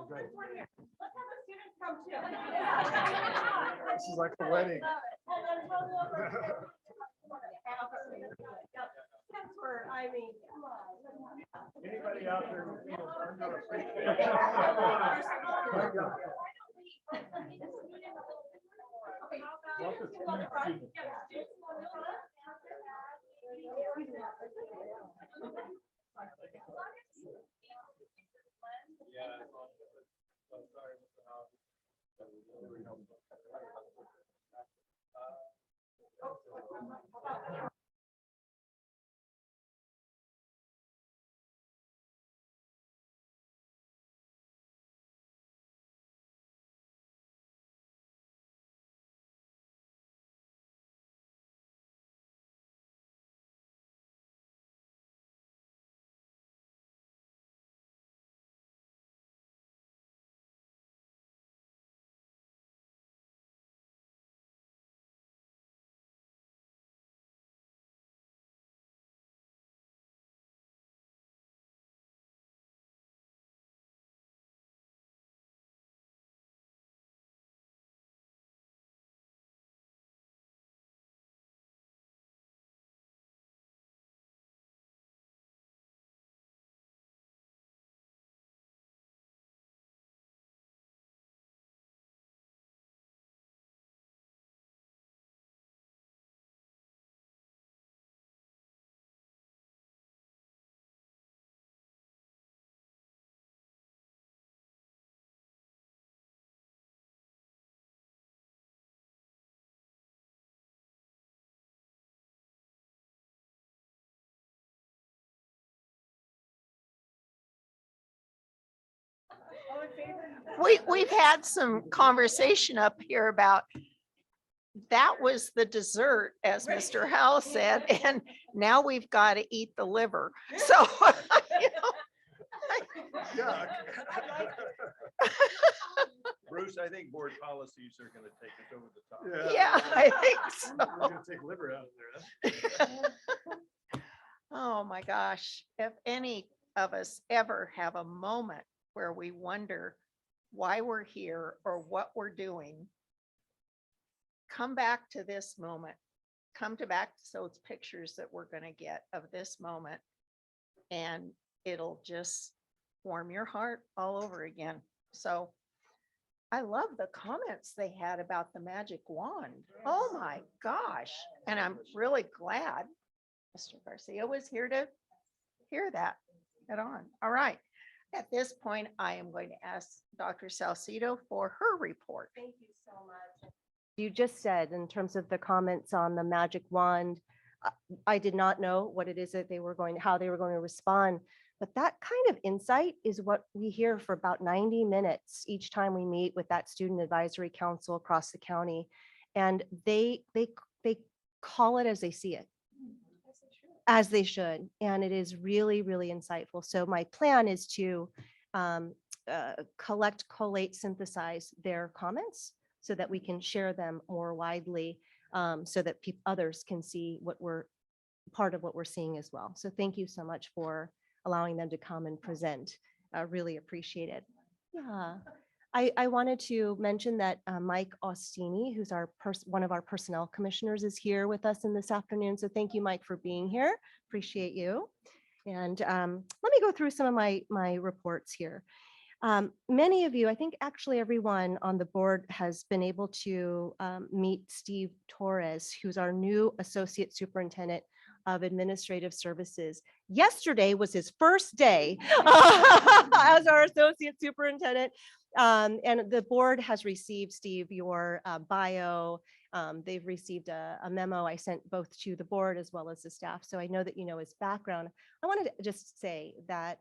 Speaker 11: Let's have a student come too.
Speaker 7: This is like a wedding.
Speaker 9: That's where, I mean, come on.
Speaker 7: Anybody out there who feels underappreciated?
Speaker 1: We've had some conversation up here about that was the dessert, as Mr. Howell said, and now we've got to eat the liver. So, you know,
Speaker 7: Bruce, I think board policies are going to take us over the top.
Speaker 1: yeah, I think
Speaker 4: We're
Speaker 1: so.
Speaker 4: gonna take liver out of there.
Speaker 1: Oh my gosh, if any of us ever have a moment where we wonder why we're here or what we're doing, come back to this moment. Come to back to those pictures that we're going to get of this moment, and it'll just warm your heart all over again. So I love the comments they had about the magic wand. Oh my gosh. And I'm really glad Mr. Garcia was here to hear that head on. All right. At this point, I am going to ask Dr. Salcido for her report.
Speaker 9: Thank you so much. You just said in terms of the comments on the magic wand, I did not know what it is that they were going, how they were going to respond. But that kind of insight is what we hear for about 90 minutes each time we meet with that student advisory council across the county. And they call it as they see it. As they should. And it is really, really insightful. So my plan is to collate, synthesize their comments so that we can share them more widely, so that others can see what we're part of what we're seeing as well. So thank you so much for allowing them to come and present. I really appreciate it. Yeah. I wanted to mention that Mike Ostini, who's one of our personnel commissioners, is here with us in this afternoon. So thank you, Mike, for being here. Appreciate you. And let me go through some of my reports here. Many of you, I think actually everyone on the board has been able to meet Steve Torres, who's our new Associate Superintendent of Administrative Services. Yesterday was his first day as our Associate Superintendent. And the board has received, Steve, your bio. They've received a memo I sent both to the board as well as the staff. So I know that you know his background. I wanted to just say that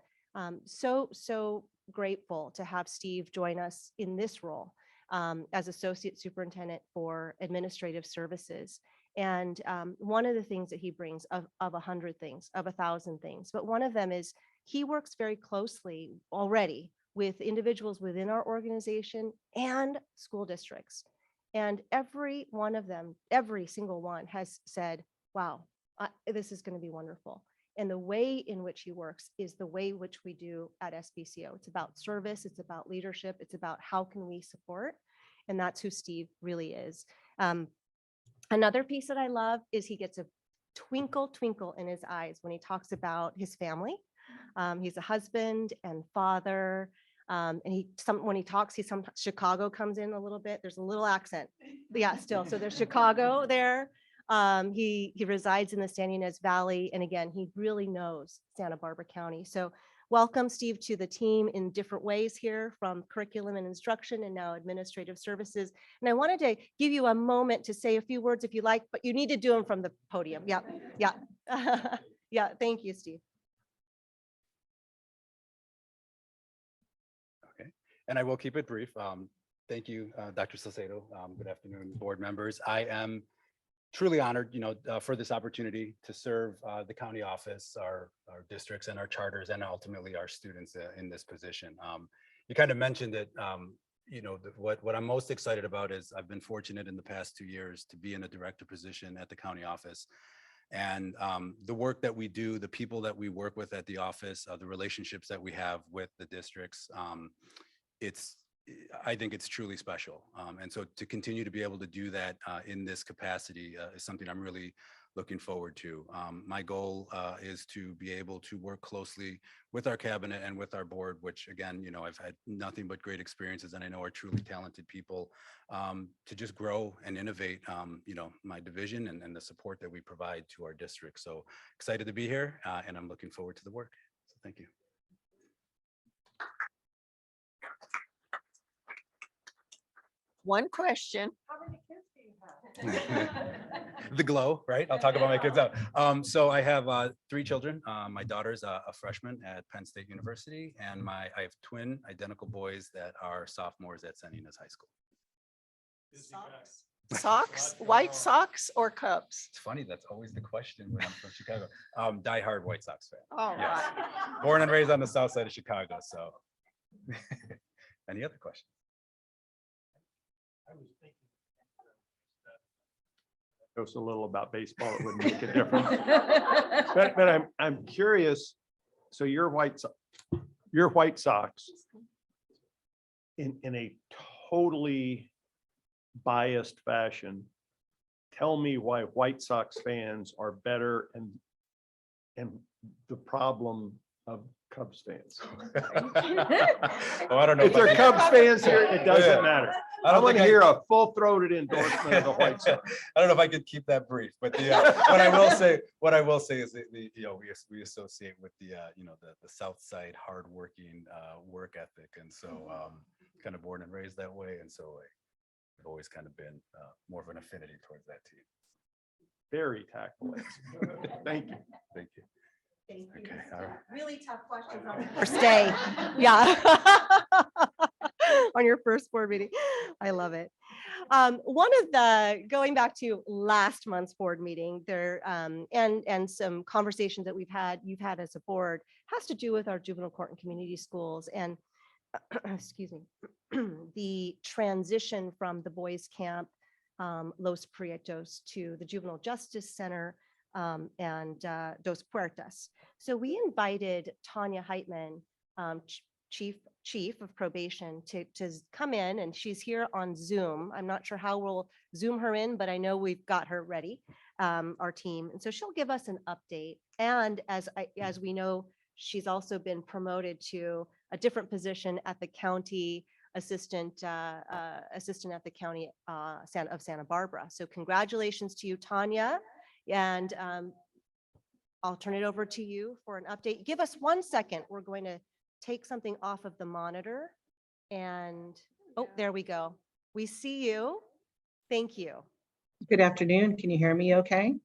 Speaker 9: so grateful to have Steve join us in this role as Associate Superintendent for Administrative Services. And one of the things that he brings of 100 things, of 1,000 things, but one of them is he works very closely already with individuals within our organization and school districts. And every one of them, every single one has said, wow, this is going to be wonderful. And the way in which he works is the way which we do at SBCO. It's about service, it's about leadership, it's about how can we support. And that's who Steve really is. Another piece that I love is he gets a twinkle in his eyes when he talks about his family. He's a husband and father. And when he talks, sometimes Chicago comes in a little bit. There's a little accent. Yeah, still. So there's Chicago there. He resides in the San Ynez Valley. And again, he really knows Santa Barbara County. So welcome, Steve, to the team in different ways here, from curriculum and instruction and now administrative services. And I wanted to give you a moment to say a few words if you like, but you need to do them from the podium. Yeah, yeah. Yeah, thank you, Steve.
Speaker 17: Okay, and I will keep it brief. Thank you, Dr. Salcedo. Good afternoon, board members. I am truly honored, for this opportunity to serve the county office, our districts and our charters, and ultimately our students in this position. You kind of mentioned it. What I'm most excited about is I've been fortunate in the past 2 years to be in a director position at the county office. And the work that we do, the people that we work with at the office, the relationships that we have with the districts, I think it's truly special. And so to continue to be able to do that in this capacity is something I'm really looking forward to. My goal is to be able to work closely with our cabinet and with our board, which again, I've had nothing but great experiences and I know are truly talented people, to just grow and innovate, my division and the support that we provide to our district. So excited to be here and I'm looking forward to the work. So thank you.
Speaker 1: One question.
Speaker 17: The glow, right? I'll talk about my kids out. So I have 3 children. My daughter's a freshman at Penn State University, and I have twin identical boys that are sophomores at San Ynez High School.
Speaker 1: Socks, White Sox or Cubs?
Speaker 17: It's funny, that's always the question when I'm from Chicago. Die-hard White Sox fan.
Speaker 1: All
Speaker 17: Yes.
Speaker 1: right.
Speaker 17: Born and raised on the south side of Chicago, so. Any other questions?
Speaker 7: I was thinking knows a little about baseball, it wouldn't make a difference. But I'm curious. So your White Sox in a totally biased fashion, tell me why White Sox fans are better and the problem of Cubs fans.
Speaker 17: Oh, I don't know.
Speaker 7: If they're Cubs fans here, it doesn't matter. I want to hear a full-throated endorsement of the White Sox.
Speaker 17: I don't know if I could keep that brief, but what I will say is that we associate with the South Side hardworking work ethic, and so kind of born and raised that way, and so I've always kind of been more of an affinity towards that team.
Speaker 7: Very tactful answer. Thank you.
Speaker 17: Thank you.
Speaker 9: Thank you.
Speaker 17: Okay, all right.
Speaker 9: Really tough questions on the first day. Yeah. On your first board meeting. I love it. Going back to last month's board meeting there, and some conversations that you've had as a board, has to do with our juvenile court and community schools and excuse me, the transition from the boys camp, Los Prietos, to the Juvenile Justice Center and Dos Puertas. So we invited Tanya Heitman, chief of probation, to come in, and she's here on Zoom. I'm not sure how we'll Zoom her in, but I know we've got her ready, our team. And so she'll give us an update. And as we know, she's also been promoted to a different position at the county assistant at the county of Santa Barbara. So congratulations to you, Tanya. And I'll turn it over to you for an update. Give us 1 second. We're going to take something off of the monitor. And, oh, there we go. We see you. Thank you.
Speaker 18: Good afternoon. Can you hear me okay?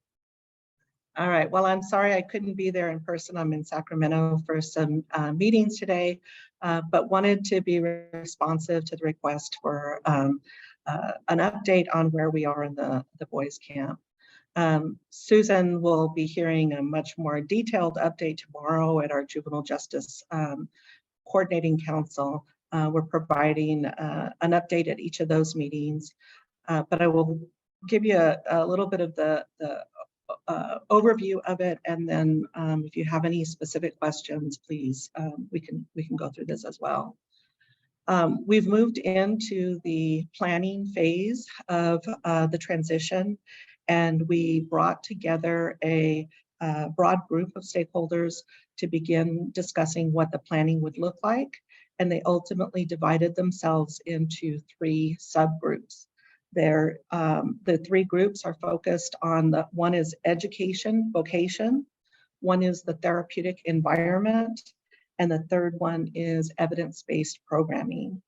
Speaker 18: All right. Well, I'm sorry I couldn't be there in person. I'm in Sacramento for some meetings today, but wanted to be responsive to the request for an update on where we are in the boys camp. Susan will be hearing a much more detailed update tomorrow at our Juvenile Justice Coordinating Council. We're providing an update at each of those meetings, but I will give you a little bit of the overview of it, and then if you have any specific questions, please, we can go through this as well. We've moved into the planning phase of the transition, and we brought together a broad group of stakeholders to begin discussing what the planning would look like. And they ultimately divided themselves into 3 subgroups. The 3 groups are focused on one is education, vocation, one is the therapeutic environment, and the third one is evidence-based programming.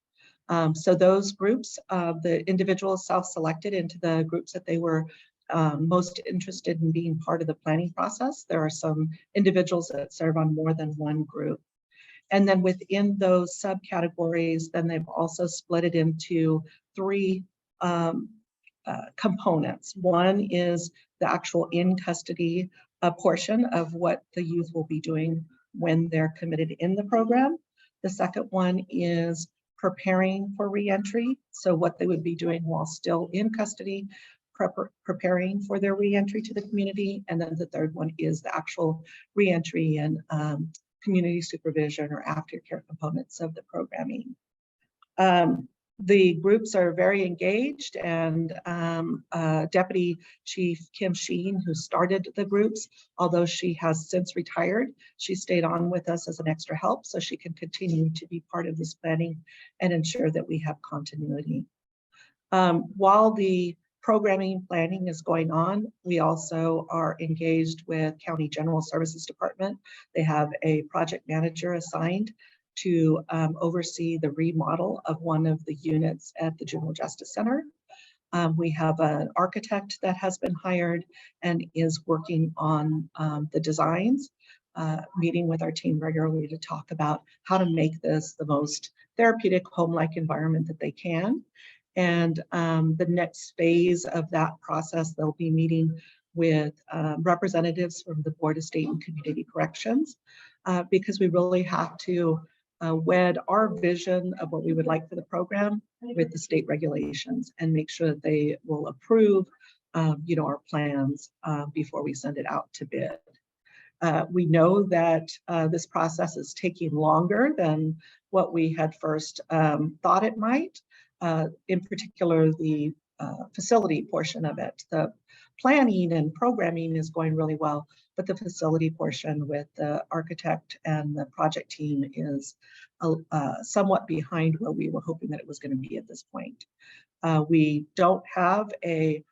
Speaker 18: So those groups, the individuals self-selected into the groups that they were most interested in being part of the planning process. There are some individuals that serve on more than one group. And then within those subcategories, then they've also split it into 3 components. One is the actual in-custody portion of what the youth will be doing when they're committed in the program. The second one is preparing for reentry. So what they would be doing while still in custody, preparing for their reentry to the community. And then the third one is the actual reentry and community supervision or aftercare components of the programming. The groups are very engaged, and Deputy Chief Kim Sheen, who started the groups, although she has since retired, she stayed on with us as an extra help so she can continue to be part of this planning and ensure that we have continuity. While the programming planning is going on, we also are engaged with County General Services Department. They have a project manager assigned to oversee the remodel of one of the units at the Juvenile Justice Center. We have an architect that has been hired and is working on the designs, meeting with our team regularly to talk about how to make this the most therapeutic home-like environment that they can. And the next phase of that process, they'll be meeting with representatives from the Board of State and Community Corrections, because we really have to wed our vision of what we would like for the program with the state regulations and make sure that they will approve our plans before we send it out to bid. We know that this process is taking longer than what we had first thought it might, in particular the facility portion of it. The planning and programming is going really well, but the facility portion with the architect and the project team is somewhat behind where we were hoping that it was going to be at this point. We don't have a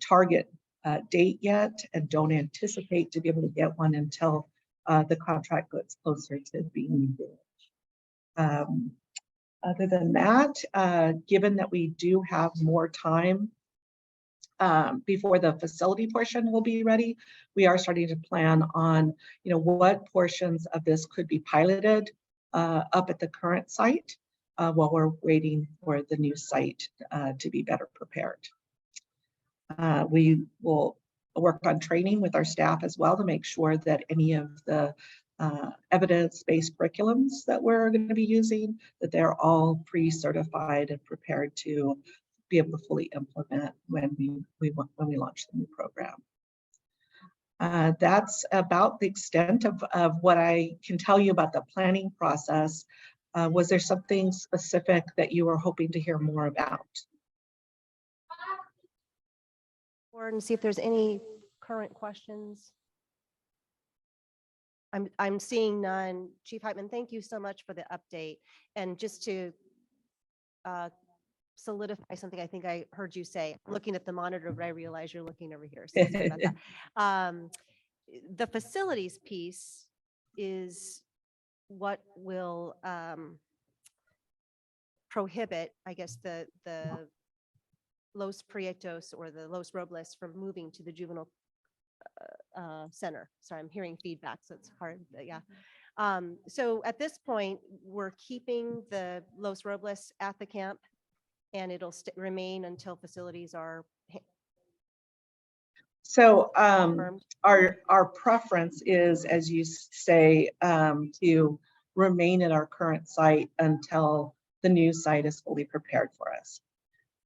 Speaker 18: target date yet and don't anticipate to be able to get one until the contract gets closer to being bid. Other than that, given that we do have more time before the facility portion will be ready, we are starting to plan on, what portions of this could be piloted up at the current site while we're waiting for the new site to be better prepared. We will work on training with our staff as well to make sure that any of the evidence-based curriculums that we're going to be using, that they're all pre-certified and prepared to be able to fully implement when we launch the new program. That's about the extent of what I can tell you about the planning process. Was there something specific that you were hoping to hear more about?
Speaker 9: And see if there's any current questions. I'm seeing none. Chief Heitman, thank you so much for the update. And just to solidify something I think I heard you say, looking at the monitor, but I realize you're looking over here. So sorry about that. The facilities piece is what will prohibit, I guess, the Los Prietos or the Los Robles from moving to the juvenile center. Sorry, I'm hearing feedback, so it's hard, but yeah. So at this point, we're keeping the Los Robles at the camp, and it'll remain until facilities are
Speaker 18: so our preference is, as you say, to remain at our current site until the new site is fully prepared for us.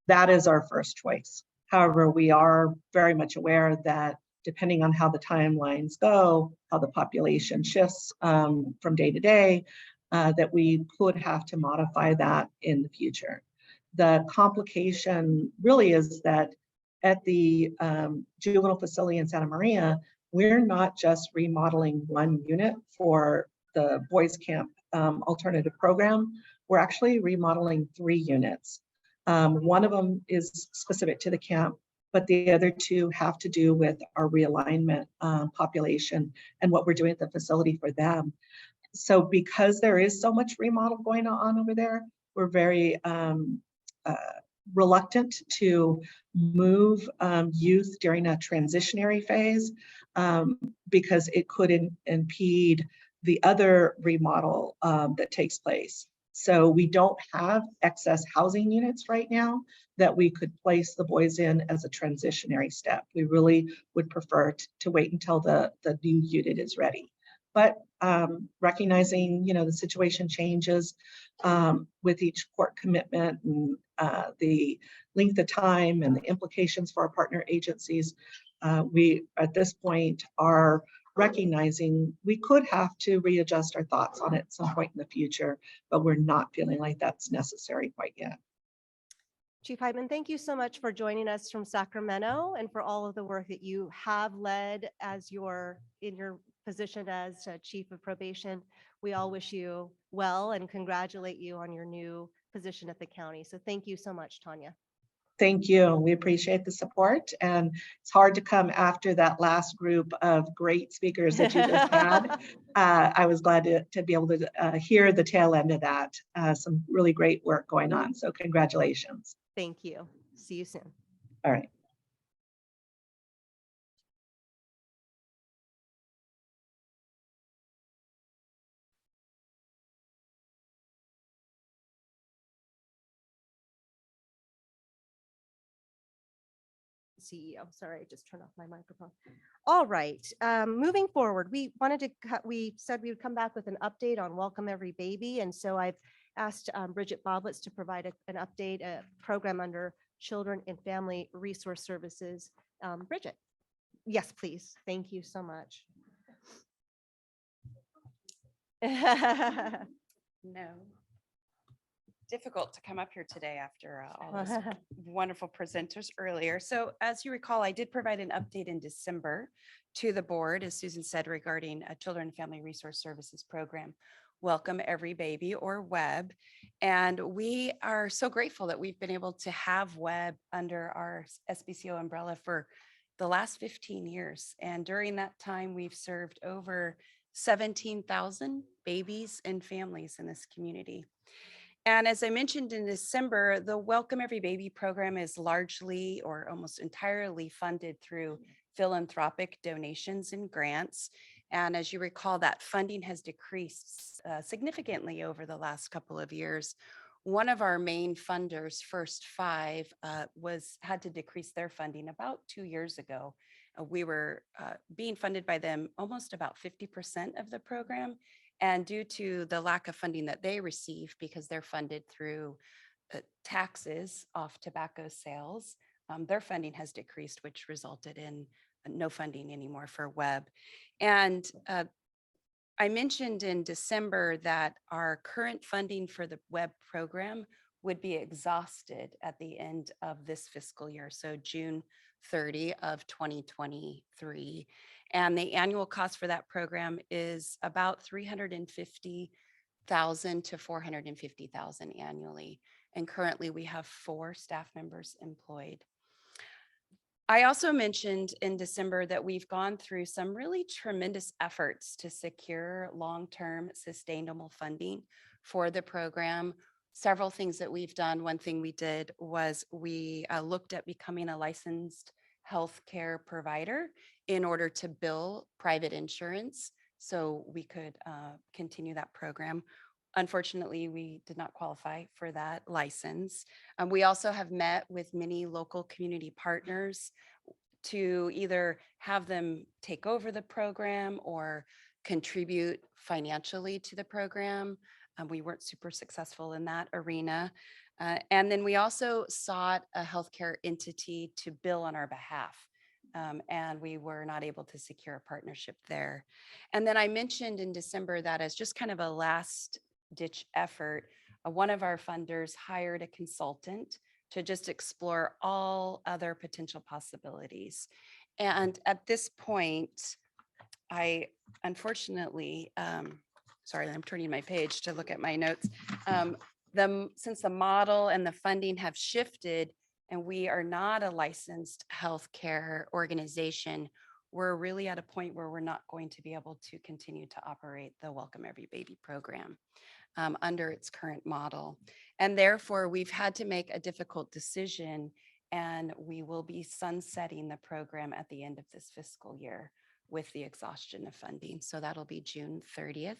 Speaker 18: That is our first choice. However, we are very much aware that depending on how the timelines go, how the population shifts from day to day, that we could have to modify that in the future. The complication really is that at the juvenile facility in Santa Maria, we're not just remodeling one unit for the boys camp alternative program. We're actually remodeling 3 units. One of them is specific to the camp, but the other 2 have to do with our realignment population and what we're doing at the facility for them. So because there is so much remodel going on over there, we're very reluctant to move youth during a transitionary phase because it could impede the other remodel that takes place. So we don't have excess housing units right now that we could place the boys in as a transitionary step. We really would prefer to wait until the new unit is ready. But recognizing, you know, the situation changes with each court commitment and the length of time and the implications for our partner agencies, we at this point are recognizing we could have to readjust our thoughts on it at some point in the future, but we're not feeling like that's necessary quite yet.
Speaker 9: Chief Hyman, thank you so much for joining us from Sacramento and for all of the work that you have led as in your position as Chief of Probation. We all wish you well and congratulate you on your new position at the county. So thank you so much, Tanya.
Speaker 18: Thank you. We appreciate the support, and it's hard to come after that last group of great speakers that you just had. I was glad to be able to hear the tail end of that. Some really great work going on. So congratulations.
Speaker 9: Thank you. See you soon.
Speaker 18: All right.
Speaker 9: CEO. Sorry, I just turned off my microphone. All right, moving forward, we said we would come back with an update on Welcome Every Baby. And so I've asked Bridget Boblets to provide an update, a program under Children and Family Resource Services. Bridget. Yes, please. Thank you so much.
Speaker 19: No. Difficult to come up here today after all those wonderful presenters earlier. So as you recall, I did provide an update in December to the board, as Susan said, regarding a Children and Family Resource Services program, Welcome Every Baby, or WEB. And we are so grateful that we've been able to have WEB under our SBCO umbrella for the last 15 years. And during that time, we've served over 17,000 babies and families in this community. And as I mentioned in December, the Welcome Every Baby program is largely or almost entirely funded through philanthropic donations and grants. And as you recall, that funding has decreased significantly over the last couple of years. One of our main funders, First Five, had to decrease their funding about 2 years ago. We were being funded by them almost about 50% of the program. And due to the lack of funding that they receive, because they're funded through taxes off tobacco sales, their funding has decreased, which resulted in no funding anymore for WEB. And I mentioned in December that our current funding for the WEB program would be exhausted at the end of this fiscal year, so June 30 of 2023. And the annual cost for that program is about $350,000 to $450,000 annually. And currently we have 4 staff members employed. I also mentioned in December that we've gone through some really tremendous efforts to secure long-term sustainable funding for the program. Several things that we've done. One thing we did was we looked at becoming a licensed healthcare provider in order to bill private insurance so we could continue that program. Unfortunately, we did not qualify for that license. We also have met with many local community partners to either have them take over the program or contribute financially to the program. We weren't super successful in that arena. And then we also sought a healthcare entity to bill on our behalf. And we were not able to secure a partnership there. And then I mentioned in December that as just kind of a last ditch effort, one of our funders hired a consultant to just explore all other potential possibilities. And at this point, I unfortunately, sorry, I'm turning my page to look at my notes. Since the model and the funding have shifted and we are not a licensed healthcare organization, we're really at a point where we're not going to be able to continue to operate the Welcome Every Baby program under its current model. And therefore, we've had to make a difficult decision, and we will be sunsetting the program at the end of this fiscal year with the exhaustion of funding. So that'll be June 30th.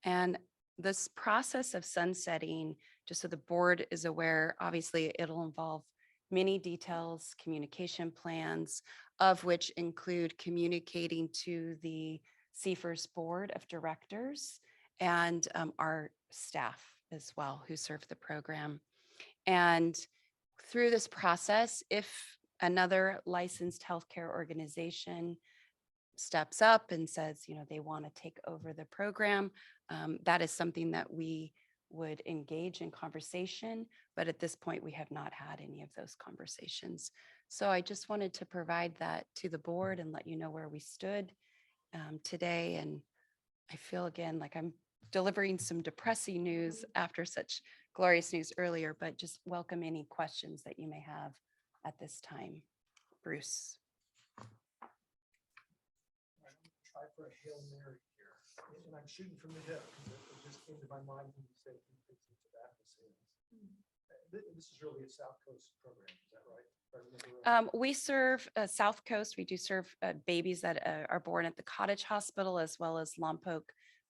Speaker 19: And this process of sunsetting, just so the board is aware, obviously it'll involve many details, communication plans, of which include communicating to the CFERS Board of Directors and our staff as well who serve the program. And through this process, if another licensed healthcare organization steps up and says, they want to take over the program, that is something that we would engage in conversation. But at this point, we have not had any of those conversations. So I just wanted to provide that to the board and let you know where we stood today. And I feel again like I'm delivering some depressing news after such glorious news earlier, but just welcome any questions that you may have at this time. Bruce.
Speaker 4: Try for a Hail Mary here, and I'm shooting from the hip because it just came to my mind when you said increasing tobacco sales. This is really a South Coast program, is that right? If I remember right?
Speaker 19: We serve South Coast. We do serve babies that are born at the Cottage Hospital, as well as Lompoc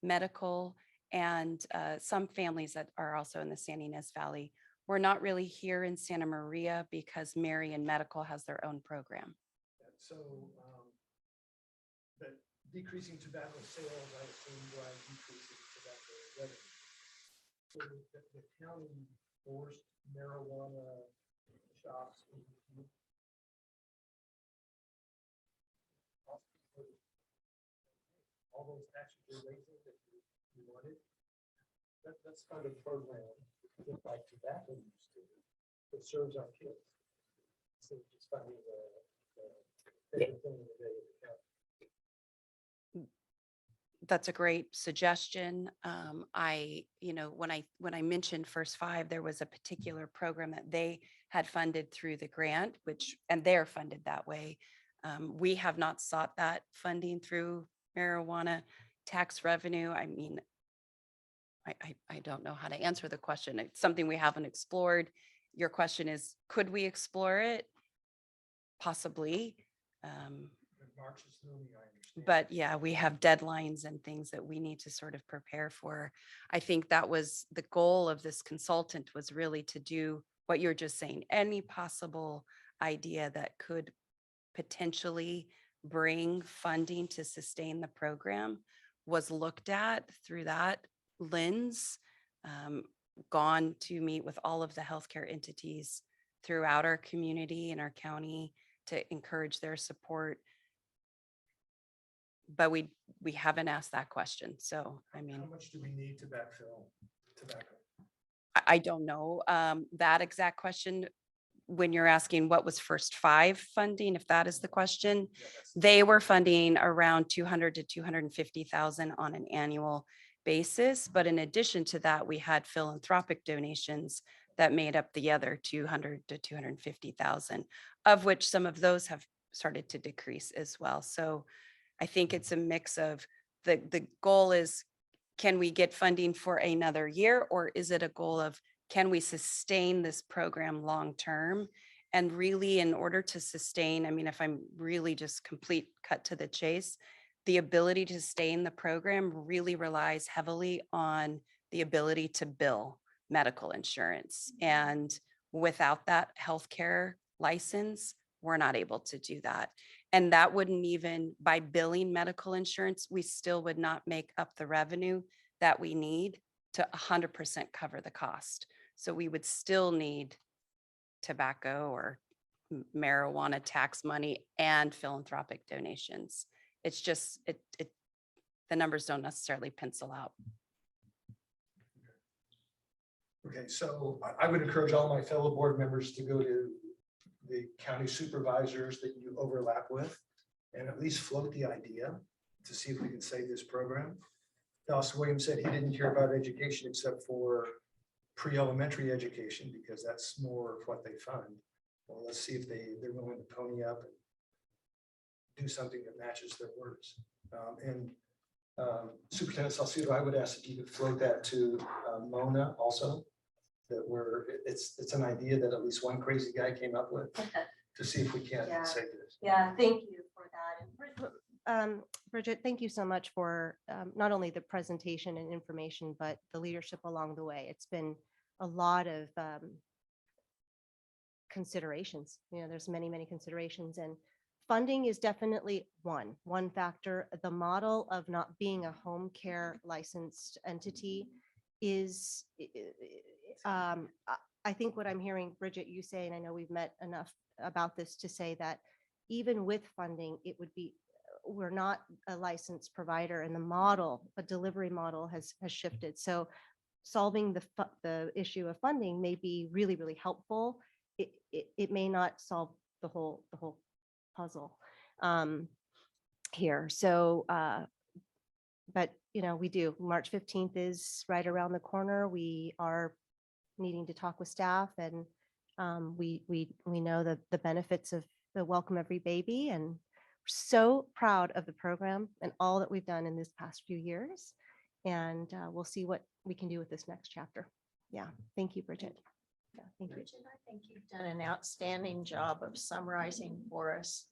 Speaker 19: Medical, and some families that are also in the San Ynez Valley. We're not really here in Santa Maria because Marion Medical has their own program.
Speaker 4: So, but decreasing tobacco sales, I assume, drive decreasing tobacco revenue. So the county forced marijuana shops. All those taxes you're raising that you wanted, that's kind of program, just like tobacco used to, that serves our kids. So just finding the favorite thing of the day of the county.
Speaker 19: That's a great suggestion. When I mentioned First Five, there was a particular program that they had funded through the grant, and they're funded that way. We have not sought that funding through marijuana tax revenue. I mean, I don't know how to answer the question. It's something we haven't explored. Your question is, could we explore it? Possibly.
Speaker 4: March is looming, I understand.
Speaker 19: But yeah, we have deadlines and things that we need to sort of prepare for. I think that was the goal of this consultant, was really to do what you're just saying, any possible idea that could potentially bring funding to sustain the program was looked at through that lens, gone to meet with all of the healthcare entities throughout our community and our county to encourage their support. But we haven't asked that question. So, I mean,
Speaker 4: how much do we need to backfill tobacco?
Speaker 19: I don't know that exact question. When you're asking what was First Five funding, if that is the question, they were funding around 200 to 250,000 on an annual basis. But in addition to that, we had philanthropic donations that made up the other 200 to 250,000, of which some of those have started to decrease as well. So I think it's a mix of the goal is, can we get funding for another year, or is it a goal of, can we sustain this program long term? And really, in order to sustain, I mean, if I'm really just complete cut to the chase, the ability to sustain the program really relies heavily on the ability to bill medical insurance. And without that healthcare license, we're not able to do that. And that wouldn't even, by billing medical insurance, we still would not make up the revenue that we need to 100% cover the cost. So we would still need tobacco or marijuana tax money and philanthropic donations. It's just, the numbers don't necessarily pencil out.
Speaker 4: Okay, so I would encourage all my fellow board members to go to the county supervisors that you overlap with and at least float the idea to see if we can save this program. Dawson Williams said he didn't care about education except for pre-elementary education because that's more of what they fund. Well, let's see if they're willing to pony up and do something that matches their words. Superintendent Salcido, I would ask if you could float that to Mona also, that it's an idea that at least one crazy guy came up with to see if we can't
Speaker 9: Yeah.
Speaker 4: save this.
Speaker 9: Yeah, thank you for that. And Bridget, thank you so much for not only the presentation and information, but the leadership along the way. It's been a lot of considerations. You know, there's many, many considerations, and funding is definitely one factor. The model of not being a home care licensed entity is, I think what I'm hearing, Bridget, you say, and I know we've met enough about this to say that even with funding, it would be, we're not a licensed provider, and the model, a delivery model has shifted. So solving the issue of funding may be really, really helpful. It may not solve the whole puzzle here. So, but you know, we do. March 15th is right around the corner. We are needing to talk with staff, and we know the benefits of the Welcome Every Baby, and we're so proud of the program and all that we've done in this past few years. And we'll see what we can do with this next chapter. Yeah, thank you, Bridget. Yeah, thank you.
Speaker 1: Bridget, I think you've done an outstanding job of summarizing for us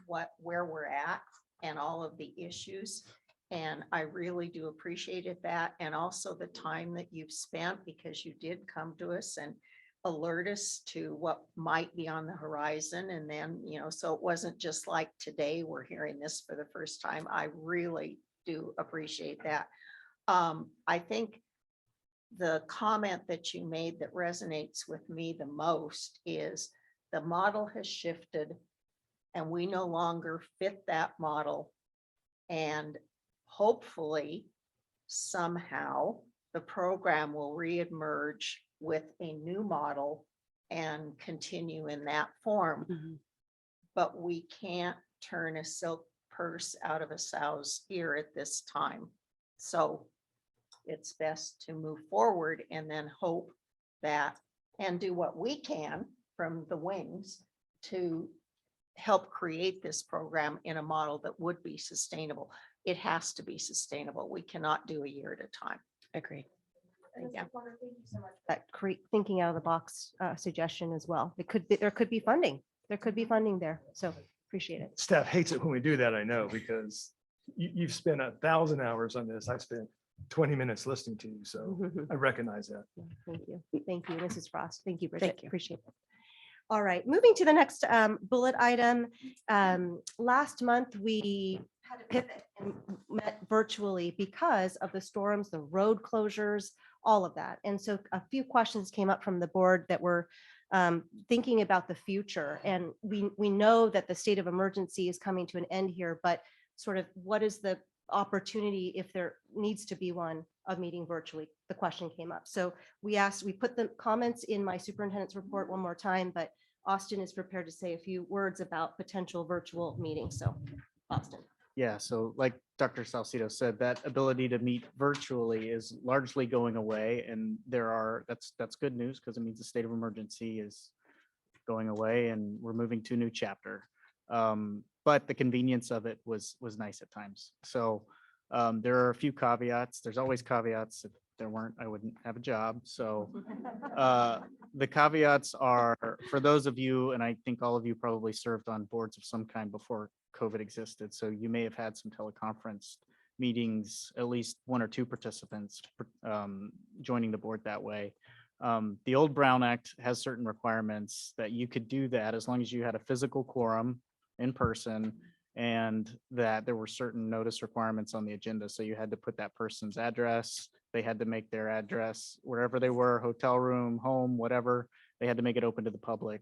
Speaker 1: where we're at and all of the issues. And I really do appreciate that. And also the time that you've spent, because you did come to us and alert us to what might be on the horizon. And then, you know, so it wasn't just like today, we're hearing this for the first time. I really do appreciate that. I think the comment that you made that resonates with me the most is the model has shifted and we no longer fit that model. And hopefully somehow the program will reemerge with a new model and continue in that form.
Speaker 19: Mm-hmm.
Speaker 1: But we can't turn a silk purse out of a sow's ear at this time. So it's best to move forward and then hope that, and do what we can from the wings to help create this program in a model that would be sustainable. It has to be sustainable. We cannot do a year at a time.
Speaker 19: Agreed.
Speaker 1: Yeah.
Speaker 9: That thinking out of the box suggestion as well. It could be, there could be funding. There could be funding there. So appreciate it.
Speaker 4: Staff hates it when we do that, I know, because you've spent 1,000 hours on this. I spent 20 minutes listening to you, so I recognize that.
Speaker 9: Thank you. Thank you, Mrs. Frost. Thank you, Bridget.
Speaker 19: Thank you.
Speaker 9: Appreciate it. All right, moving to the next bullet item. Last month, we had a pivot and met virtually because of the storms, the road closures, all of that. And so a few questions came up from the board that were thinking about the future. And we know that the state of emergency is coming to an end here, but sort of what is the opportunity, if there needs to be one, of meeting virtually? The question came up. So we put the comments in my superintendent's report one more time, but Austin is prepared to say a few words about potential virtual meetings. So Austin.
Speaker 20: Yeah, so like Dr. Salcido said, that ability to meet virtually is largely going away, and that's good news because it means the state of emergency is going away and we're moving to a new chapter. But the convenience of it was nice at times. So there are a few caveats. There's always caveats. If there weren't, I wouldn't have a job. So the caveats are, for those of you, and I think all of you probably served on boards of some kind before COVID existed. So you may have had some teleconference meetings, at least one or two participants joining the board that way. The old Brown Act has certain requirements that you could do that as long as you had a physical quorum in person and that there were certain notice requirements on the agenda. So you had to put that person's address, they had to make their address wherever they were, hotel room, home, whatever, they had to make it open to the public.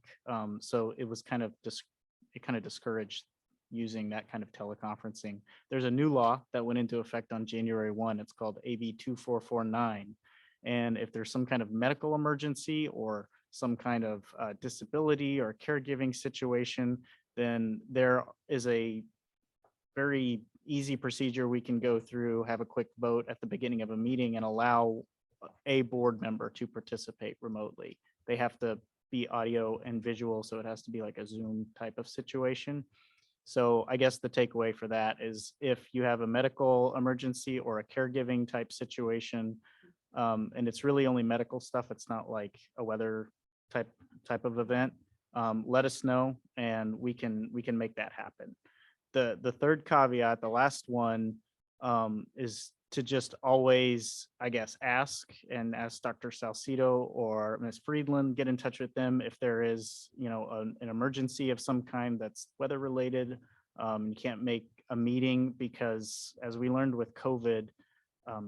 Speaker 20: So it was kind of discouraged using that kind of teleconferencing. There's a new law that went into effect on January 1. It's called AB 2449. And if there's some kind of medical emergency or some kind of disability or caregiving situation, then there is a very easy procedure we can go through, have a quick vote at the beginning of a meeting and allow a board member to participate remotely. They have to be audio and visual, so it has to be like a Zoom type of situation. So I guess the takeaway for that is if you have a medical emergency or a caregiving type situation, and it's really only medical stuff, it's not like a weather type of event, let us know and we can make that happen. The third caveat, the last one, is to just always, I guess, ask Dr. Salcido or Ms. Friedland, get in touch with them if there is, an emergency of some kind that's weather related. You can't make a meeting because, as we learned with COVID,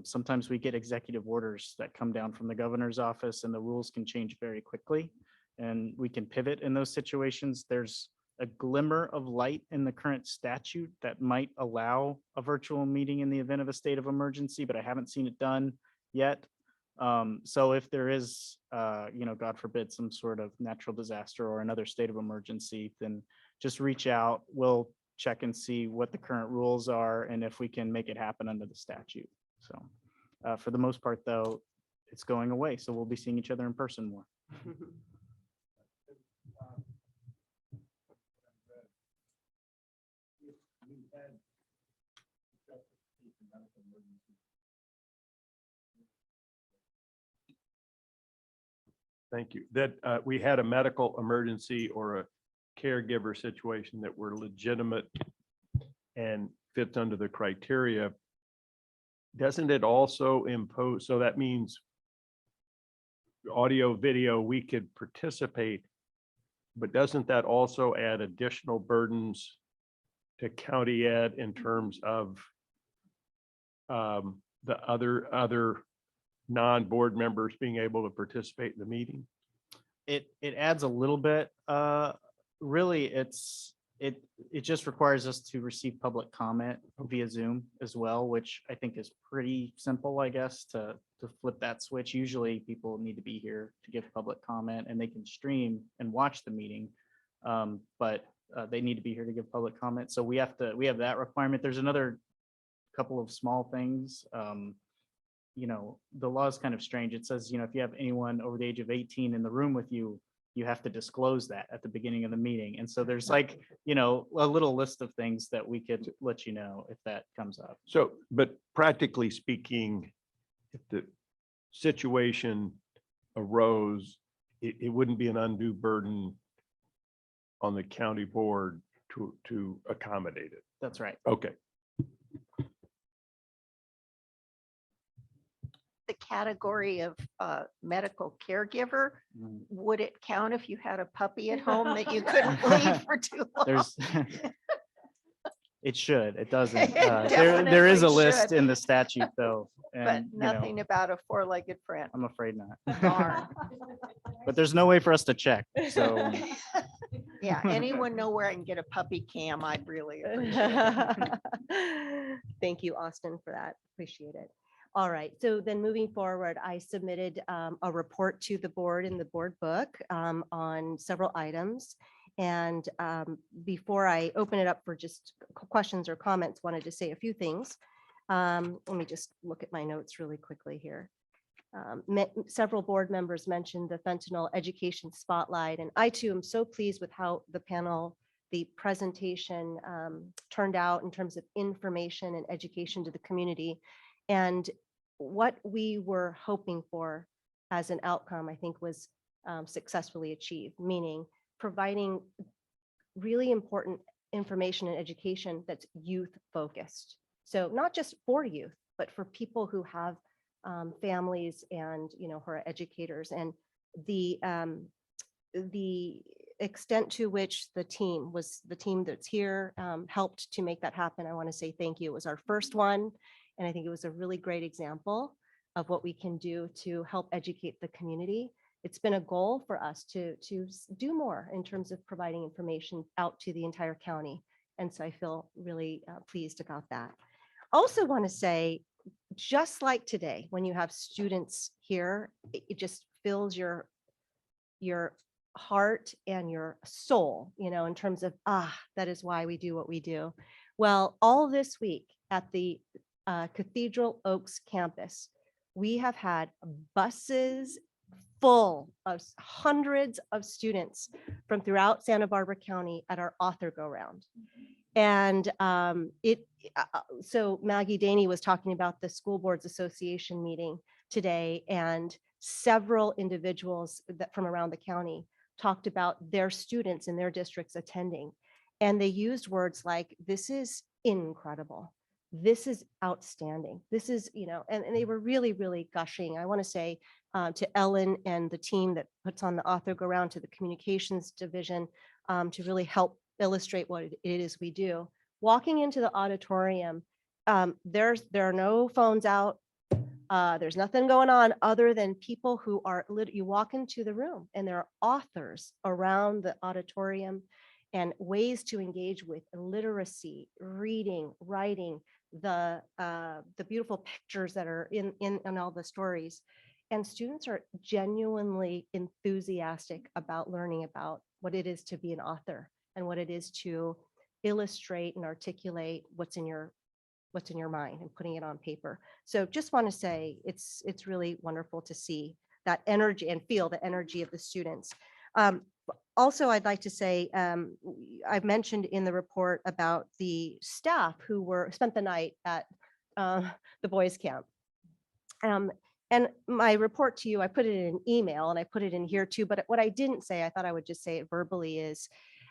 Speaker 20: sometimes we get executive orders that come down from the governor's office and the rules can change very quickly and we can pivot in those situations. There's a glimmer of light in the current statute that might allow a virtual meeting in the event of a state of emergency, but I haven't seen it done yet. So if there is, God forbid, some sort of natural disaster or another state of emergency, then just reach out. We'll check and see what the current rules are and if we can make it happen under the statute. So for the most part, though, it's going away. So we'll be seeing each other in person more.
Speaker 7: Thank you. That we had a medical emergency or a caregiver situation that were legitimate and fits under the criteria. Doesn't it also impose, so that means audio, video, we could participate, but doesn't that also add additional burdens to county ed in terms of the other non-board members being able to participate in the meeting?
Speaker 20: It adds a little bit. Really, it just requires us to receive public comment via Zoom as well, which I think is pretty simple, I guess, to flip that switch. Usually people need to be here to give public comment and they can stream and watch the meeting. But they need to be here to give public comment. So we have that requirement. There's another couple of small things. The law is kind of strange. It says, if you have anyone over the age of 18 in the room with you, you have to disclose that at the beginning of the meeting. And so there's a little list of things that we could let you know if that comes up.
Speaker 7: So, but practically speaking, if the situation arose, it wouldn't be an undue burden on the county board to accommodate it.
Speaker 20: That's right.
Speaker 7: Okay.
Speaker 1: The category of medical caregiver, would it count if you had a puppy at home that you couldn't leave for too long?
Speaker 20: It should. It doesn't.
Speaker 1: It
Speaker 20: There is a
Speaker 1: definitely
Speaker 20: list
Speaker 1: should.
Speaker 20: in the statute, though.
Speaker 1: But
Speaker 20: And,
Speaker 1: nothing about a four-legged friend.
Speaker 20: I'm afraid not.
Speaker 1: Darn.
Speaker 20: But there's no way for us to check. So
Speaker 1: Yeah, anyone know where I can get a puppy cam? I'd really appreciate it.
Speaker 9: Thank you, Austin, for that. Appreciate it. All right, so then moving forward, I submitted a report to the board in the board book on several items. And before I open it up for just questions or comments, wanted to say a few things. Let me just look at my notes really quickly here. Several board members mentioned the fentanyl education spotlight, and I too am so pleased with how the presentation turned out in terms of information and education to the community. And what we were hoping for as an outcome, I think, was successfully achieved, meaning providing really important information and education that's youth focused. So not just for youth, but for people who have families and, who are educators. And the extent to which the team that's here helped to make that happen, I want to say thank you. It was our first one. And I think it was a really great example of what we can do to help educate the community. It's been a goal for us to do more in terms of providing information out to the entire county. And so I feel really pleased about that. Also want to say, just like today, when you have students here, it just fills your heart and your soul, in terms of, that is why we do what we do. Well, all this week at the Cathedral Oaks campus, we have had buses full of hundreds of students from throughout Santa Barbara County at our author go round. And so Maggie Daney was talking about the School Boards Association meeting today, and several individuals that from around the county talked about their students in their districts attending. And they used words like, this is incredible. This is outstanding. This is, and they were really, really gushing. I want to say to Ellen and the team that puts on the author go round, to the communications division, to really help illustrate what it is we do. Walking into the auditorium, there are no phones out. There's nothing going on other than people who are, you walk into the room and there are authors around the auditorium, and ways to engage with literacy, reading, writing, the beautiful pictures that are in all the stories. And students are genuinely enthusiastic about learning about what it is to be an author and what it is to illustrate and articulate what's in your mind and putting it on paper. So just want to say it's really wonderful to see that energy and feel the energy of the students. Also, I'd like to say, I've mentioned in the report about the staff who spent the night at the boys camp. And my report to you, I put it in an email and I put it in here too, but what I didn't say, I thought I would just say it verbally, is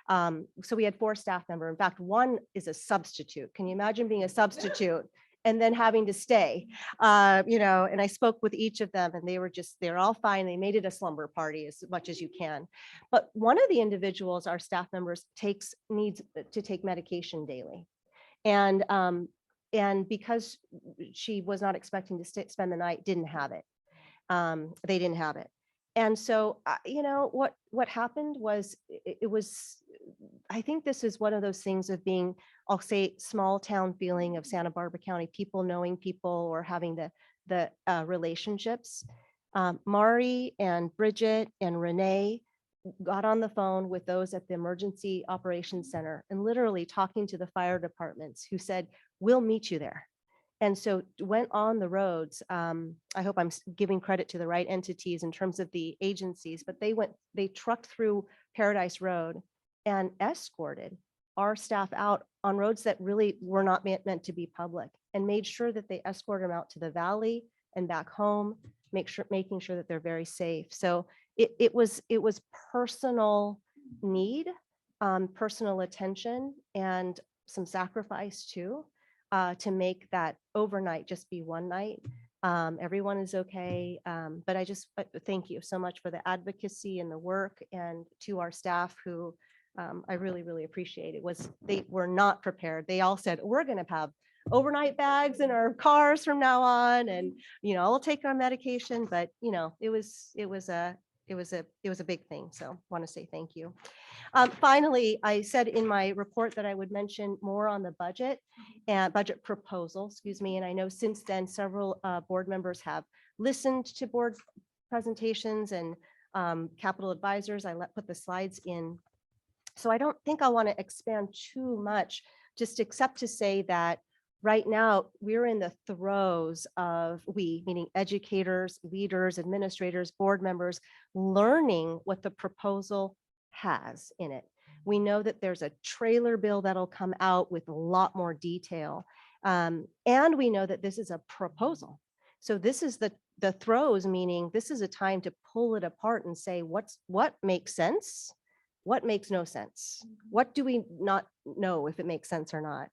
Speaker 9: so we had 4 staff members. In fact, one is a substitute. Can you imagine being a substitute and then having to stay? And I spoke with each of them and they're all fine. They made it a slumber party as much as you can. But one of the individuals, our staff members, needs to take medication daily. And because she was not expecting to spend the night, didn't have it. They didn't have it. And so, what happened was, I think this is one of those things of being, I'll say, small town feeling of Santa Barbara County, people knowing people or having the relationships. Mari and Bridget and Renee got on the phone with those at the Emergency Operations Center and literally talking to the fire departments, who said, we'll meet you there. And so went on the roads. I hope I'm giving credit to the right entities in terms of the agencies, but they trucked through Paradise Road and escorted our staff out on roads that really were not meant to be public, and made sure that they escorted them out to the valley and back home, making sure that they're very safe. So it was personal need, personal attention, and some sacrifice too, to make that overnight just be one night. Everyone is okay. But I just thank you so much for the advocacy and the work, and to our staff who I really, really appreciate. They were not prepared. They all said, we're going to have overnight bags in our cars from now on, and I'll take our medication. But it was a big thing. So want to say thank you. Finally, I said in my report that I would mention more on the budget and budget proposal, excuse me. And I know since then, several board members have listened to board presentations and capital advisors. I put the slides in. So I don't think I want to expand too much, just except to say that right now we're in the throes of, meaning educators, leaders, administrators, board members, learning what the proposal has in it. We know that there's a trailer bill that'll come out with a lot more detail. And we know that this is a proposal. So this is the throes, meaning this is a time to pull it apart and say, what makes sense? What makes no sense? What do we not know if it makes sense or not?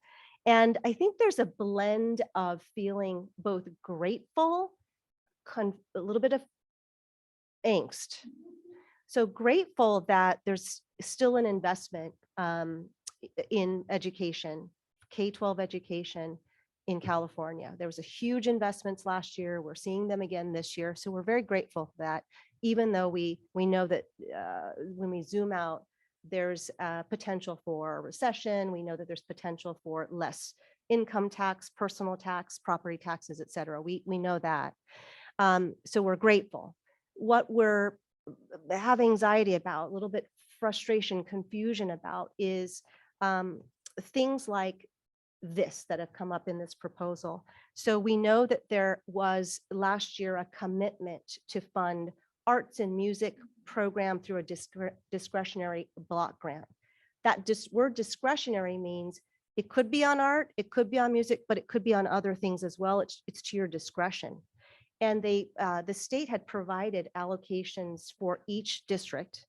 Speaker 9: And I think there's a blend of feeling both grateful, a little bit of angst. So grateful that there's still an investment in education, K-12 education in California. There was a huge investments last year. We're seeing them again this year. So we're very grateful for that, even though we know that when we zoom out, there's potential for a recession. We know that there's potential for less income tax, personal tax, property taxes, et cetera. We know that. So we're grateful. What we're have anxiety about, a little bit frustration, confusion about, is things like this that have come up in this proposal. So we know that there was last year a commitment to fund arts and music program through a discretionary block grant. That word discretionary means it could be on art, it could be on music, but it could be on other things as well. It's to your discretion. And the state had provided allocations for each district,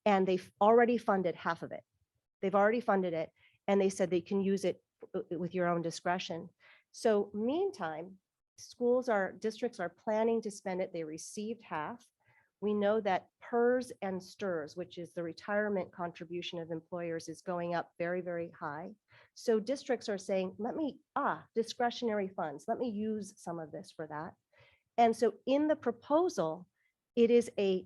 Speaker 9: and they've already funded half of it. They've already funded it, and they said they can use it with your own discretion. So meantime, districts are planning to spend it. They received half. We know that PERS and STIRS, which is the retirement contribution of employers, is going up very, very high. So districts are saying, discretionary funds, let me use some of this for that. And so in the proposal, it is a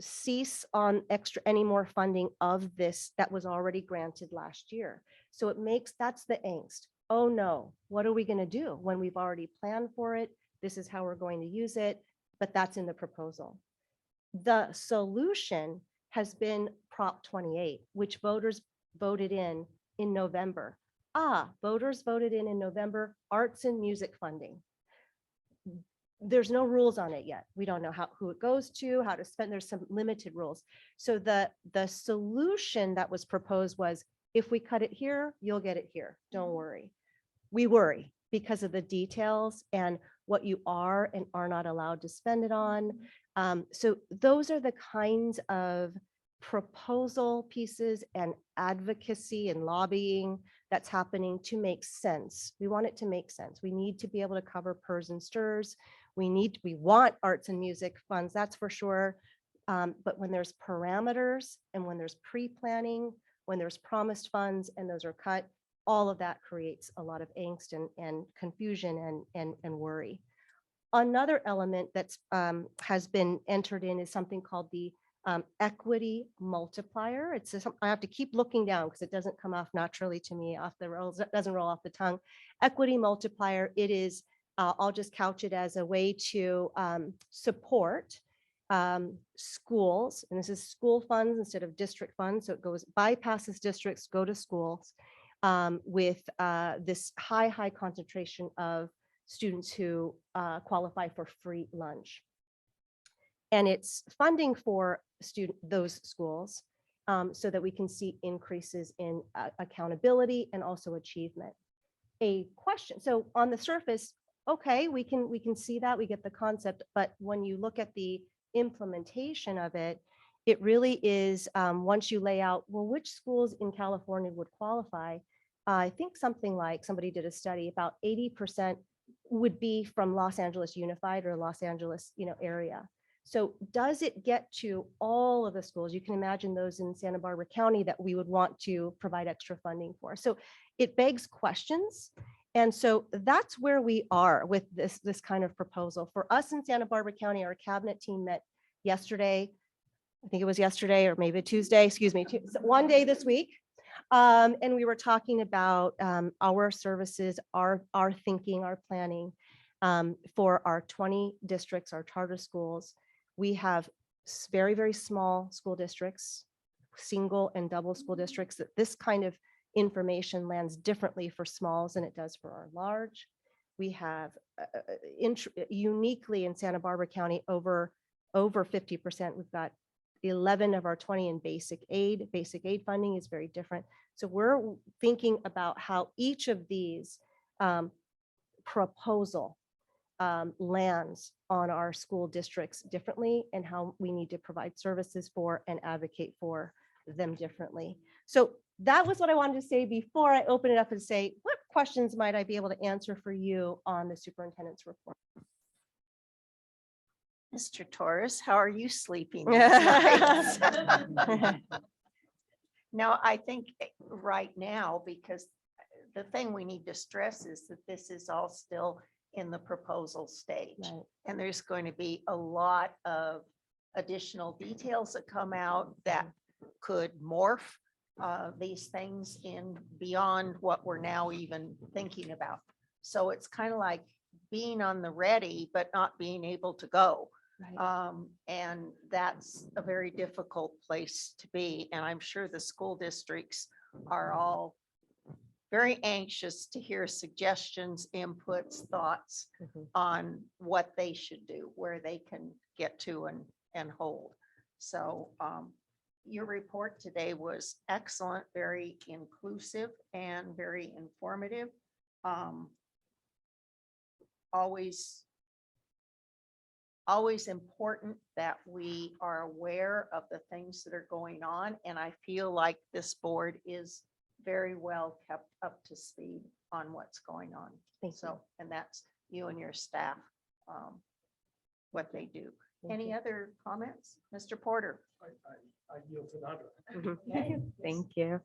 Speaker 9: cease on any more funding of this that was already granted last year. So that's the angst. Oh no, what are we going to do when we've already planned for it? This is how we're going to use it, but that's in the proposal. The solution has been Prop 28, which voters voted in November. Voters voted in November, arts and music funding. There's no rules on it yet. We don't know who it goes to, how to spend. There's some limited rules. So the solution that was proposed was, if we cut it here, you'll get it here. Don't worry. We worry because of the details and what you are and are not allowed to spend it on. So those are the kinds of proposal pieces and advocacy and lobbying that's happening to make sense. We want it to make sense. We need to be able to cover PERS and STIRS. We want arts and music funds, that's for sure. But when there's parameters and when there's pre-planning, when there's promised funds and those are cut, all of that creates a lot of angst and confusion and worry. Another element that's has been entered in is something called the equity multiplier. I have to keep looking down because it doesn't come off naturally to me off the rolls. It doesn't roll off the tongue. Equity multiplier. It is. I'll just couch it as a way to support schools, and this is school funds instead of district funds. So it bypasses districts, go to schools with this high concentration of students who qualify for free lunch. And it's funding for those schools so that we can see increases in accountability and also achievement. A question, so on the surface, okay, we can see that, we get the concept, but when you look at the implementation of it, it really is, once you lay out, well, which schools in California would qualify? I think something like, somebody did a study, about 80% would be from Los Angeles Unified or Los Angeles, area. So does it get to all of the schools? You can imagine those in Santa Barbara County that we would want to provide extra funding for. So it begs questions. And so that's where we are with this kind of proposal. For us in Santa Barbara County, our cabinet team met yesterday. I think it was yesterday or maybe Tuesday, excuse me, one day this week. And we were talking about our services, our thinking, our planning for our 20 districts, our charter schools. We have very, very small school districts, single and double school districts, that this kind of information lands differently for smalls than it does for our large. We have uniquely in Santa Barbara County over 50%. We've got 11 of our 20 in basic aid. Basic aid funding is very different. So we're thinking about how each of these proposal lands on our school districts differently and how we need to provide services for and advocate for them differently. So that was what I wanted to say before I open it up and say, what questions might I be able to answer for you on the superintendent's report?
Speaker 1: Mr. Torres, how are you sleeping these nights? No, I think right now, because the thing we need to stress is that this is all still in the proposal stage.
Speaker 9: Right.
Speaker 1: And there's going to be a lot of additional details that come out that could morph these things in beyond what we're now even thinking about. So it's kind of like being on the ready, but not being able to go.
Speaker 9: Right.
Speaker 1: And that's a very difficult place to be. And I'm sure the school districts are all very anxious to hear suggestions, inputs, thoughts on what they should do, where they can get to and hold. So your report today was excellent, very inclusive and very informative. Always important that we are aware of the things that are going on. And I feel like this board is very well kept up to speed on what's going on. So, and that's you and your staff, what they do. Any other comments? Mr. Porter?
Speaker 4: I yield to Nandra.
Speaker 8: Thank you.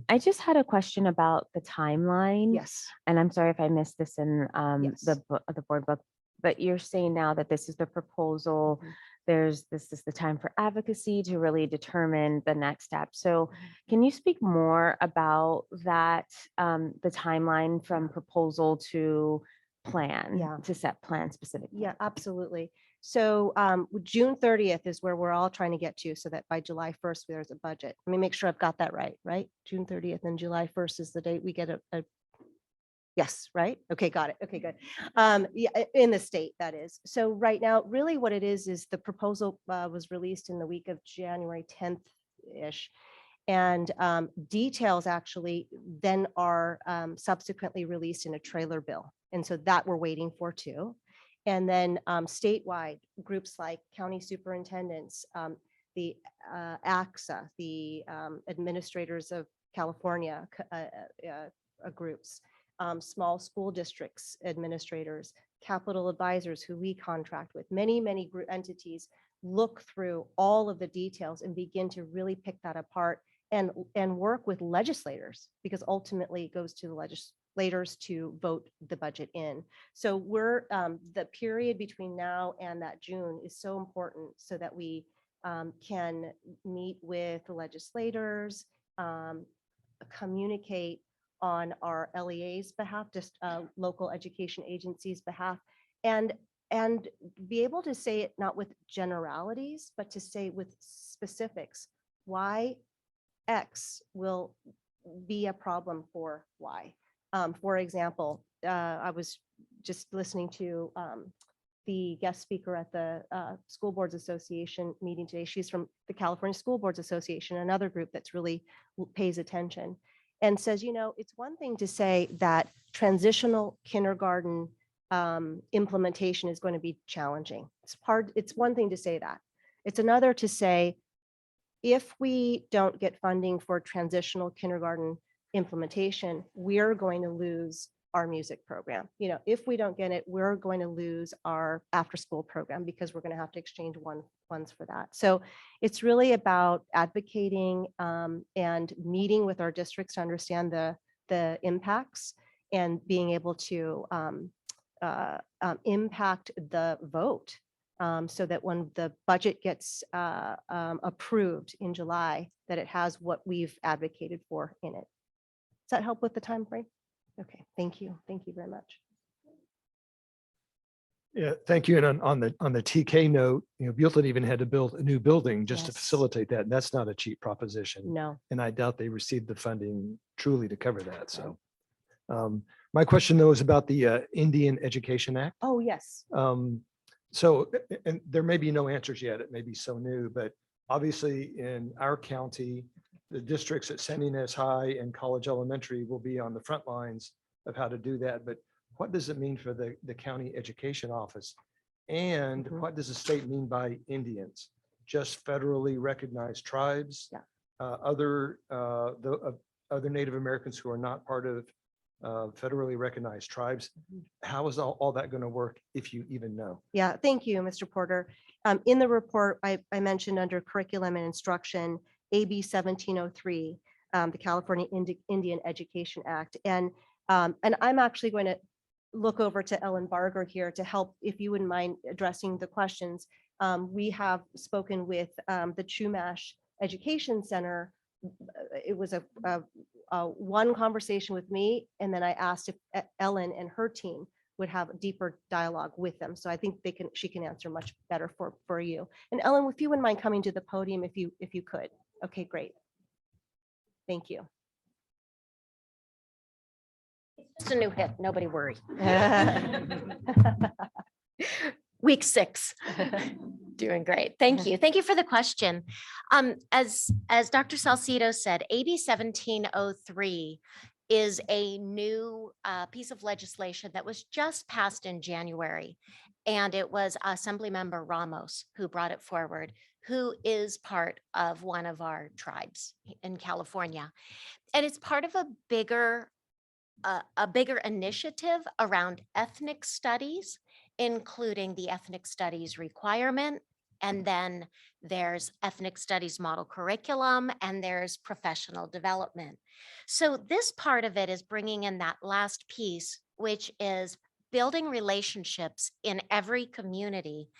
Speaker 8: I just had a question about the timeline.
Speaker 9: Yes.
Speaker 8: And I'm sorry if I missed this in
Speaker 9: Yes.
Speaker 8: the board book, but you're saying now that this is the proposal. This is the time for advocacy to really determine the next step. So can you speak more about that, the timeline from proposal to plan,
Speaker 9: Yeah.
Speaker 8: to set plan specifically?
Speaker 9: Yeah, absolutely. So June 30th is where we're all trying to get to, so that by July 1st, there's a budget. Let me make sure I've got that right? June 30th and July 1st is the date we get a yes, right? Okay, got it. Okay, good. Yeah, in the state, that is. So right now, really what it is the proposal was released in the week of January 10th-ish. And details actually then are subsequently released in a trailer bill. And so that we're waiting for too. And then statewide groups like county superintendents, the AXA, the administrators of California groups, small school districts administrators, capital advisors who we contract with, many group entities look through all of the details and begin to really pick that apart and work with legislators, because ultimately it goes to the legislators to vote the budget in. So we're the period between now and that June is so important so that we can meet with the legislators, communicate on our LEA's behalf, just local education agencies' behalf, and be able to say it not with generalities, but to say with specifics why X will be a problem for Y. For example, I was just listening to the guest speaker at the School Boards Association meeting today. She's from the California School Boards Association, another group that's really pays attention, and says, it's one thing to say that transitional kindergarten implementation is going to be challenging. It's one thing to say that. It's another to say, if we don't get funding for transitional kindergarten implementation, we're going to lose our music program. If we don't get it, we're going to lose our after-school program because we're going to have to exchange funds for that. So it's really about advocating and meeting with our districts to understand the impacts and being able to impact the vote so that when the budget gets approved in July, that it has what we've advocated for in it. Does that help with the time frame? Okay, thank you. Thank you very much.
Speaker 7: Yeah, thank you. And on the TK note, Buellton even had to build a new building just to
Speaker 9: Yes.
Speaker 7: facilitate that. And that's not a cheap proposition.
Speaker 9: No.
Speaker 7: And I doubt they received the funding truly to cover that. So my question though is about the Indian Education Act.
Speaker 9: Oh, yes.
Speaker 7: So, and there may be no answers yet. It may be so new, but obviously in our county, the districts at San Ynez High and College Elementary will be on the front lines of how to do that. But what does it mean for the county education office? And what does the state mean by Indians? Just federally recognized tribes?
Speaker 9: Yeah.
Speaker 7: Other Native Americans who are not part of federally recognized tribes? How is all that going to work, if you even know?
Speaker 9: Yeah, thank you, Mr. Porter. In the report, I mentioned under curriculum and instruction, AB 1703, the California Indian Education Act. And I'm actually going to look over to Ellen Barger here to help, if you wouldn't mind addressing the questions. We have spoken with the Chumash Education Center. It was a one conversation with me, and then I asked if Ellen and her team would have a deeper dialogue with them. So I think she can answer much better for you. And Ellen, if you wouldn't mind coming to the podium, if you could. Okay, great. Thank you.
Speaker 21: Just a new hip, nobody worry. Week 6. Doing great. Thank you. Thank you for the question. As Dr. Salcido said, AB 1703 is a new piece of legislation that was just passed in January. And it was Assemblymember Ramos who brought it forward, who is part of one of our tribes in California. And it's part of a bigger initiative around ethnic studies, including the ethnic studies requirement. And then there's ethnic studies model curriculum, and there's professional development. So this part of it is bringing in that last piece, which is building relationships in every community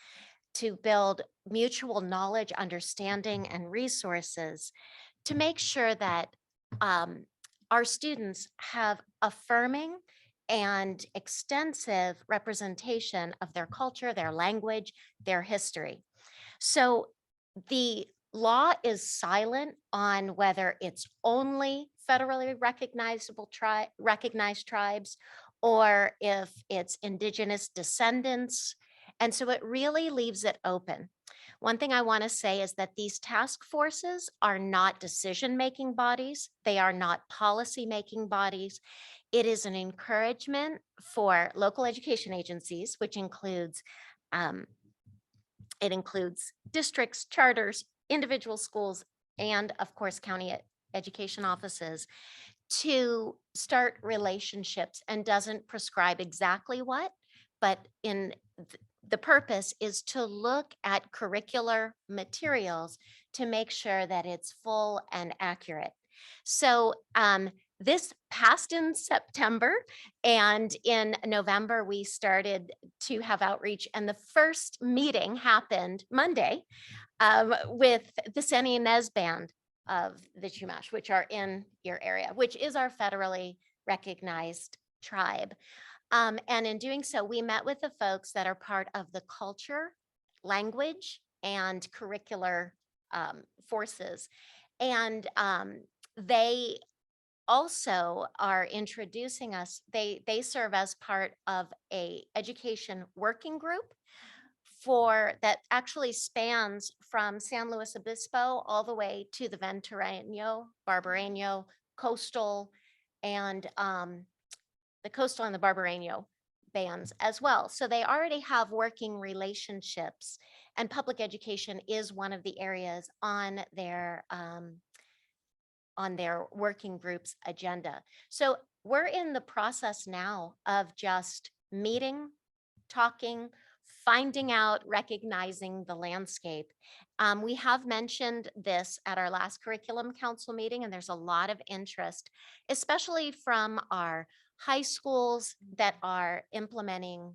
Speaker 21: to build mutual knowledge, understanding, and resources to make sure that our students have affirming and extensive representation of their culture, their language, their history. So the law is silent on whether it's only federally recognized tribes, or if it's indigenous descendants. And so it really leaves it open. One thing I want to say is that these task forces are not decision-making bodies. They are not policy-making bodies. It is an encouragement for local education agencies, which includes districts, charters, individual schools, and of course, county education offices, to start relationships, and doesn't prescribe exactly what, but the purpose is to look at curricular materials to make sure that it's full and accurate. So this passed in September, and in November, we started to have outreach, and the first meeting happened Monday with the San Ynez Band of the Chumash, which are in your area, which is our federally recognized tribe. And in doing so, we met with the folks that are part of the culture, language, and curricular forces. And they also are introducing us. They serve as part of a education working group that actually spans from San Luis Obispo all the way to the Ventureño, Barbareño, coastal, and the coastal and the Barbareño bands as well. So they already have working relationships, and public education is one of the areas on their working group's agenda. So we're in the process now of just meeting, talking, finding out, recognizing the landscape. We have mentioned this at our last curriculum council meeting, and there's a lot of interest, especially from our high schools that are implementing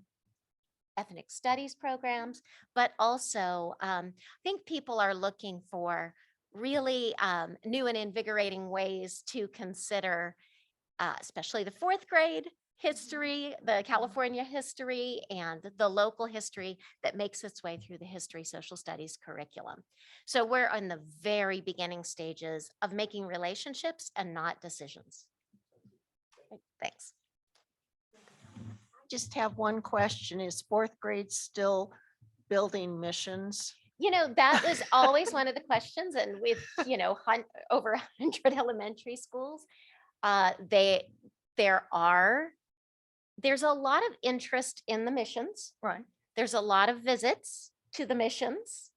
Speaker 21: ethnic studies programs, but also I think people are looking for really new and invigorating ways to consider, especially the 4th grade history, the California history, and the local history that makes its way through the history social studies curriculum. So we're in the very beginning stages of making relationships and not decisions. Thanks.
Speaker 1: Just have one question. Is 4th grade still building missions?
Speaker 21: That was always one of the questions. And with, over 100 elementary schools, there's a lot of interest in the missions.
Speaker 1: Right.
Speaker 21: There's a lot of visits to the missions.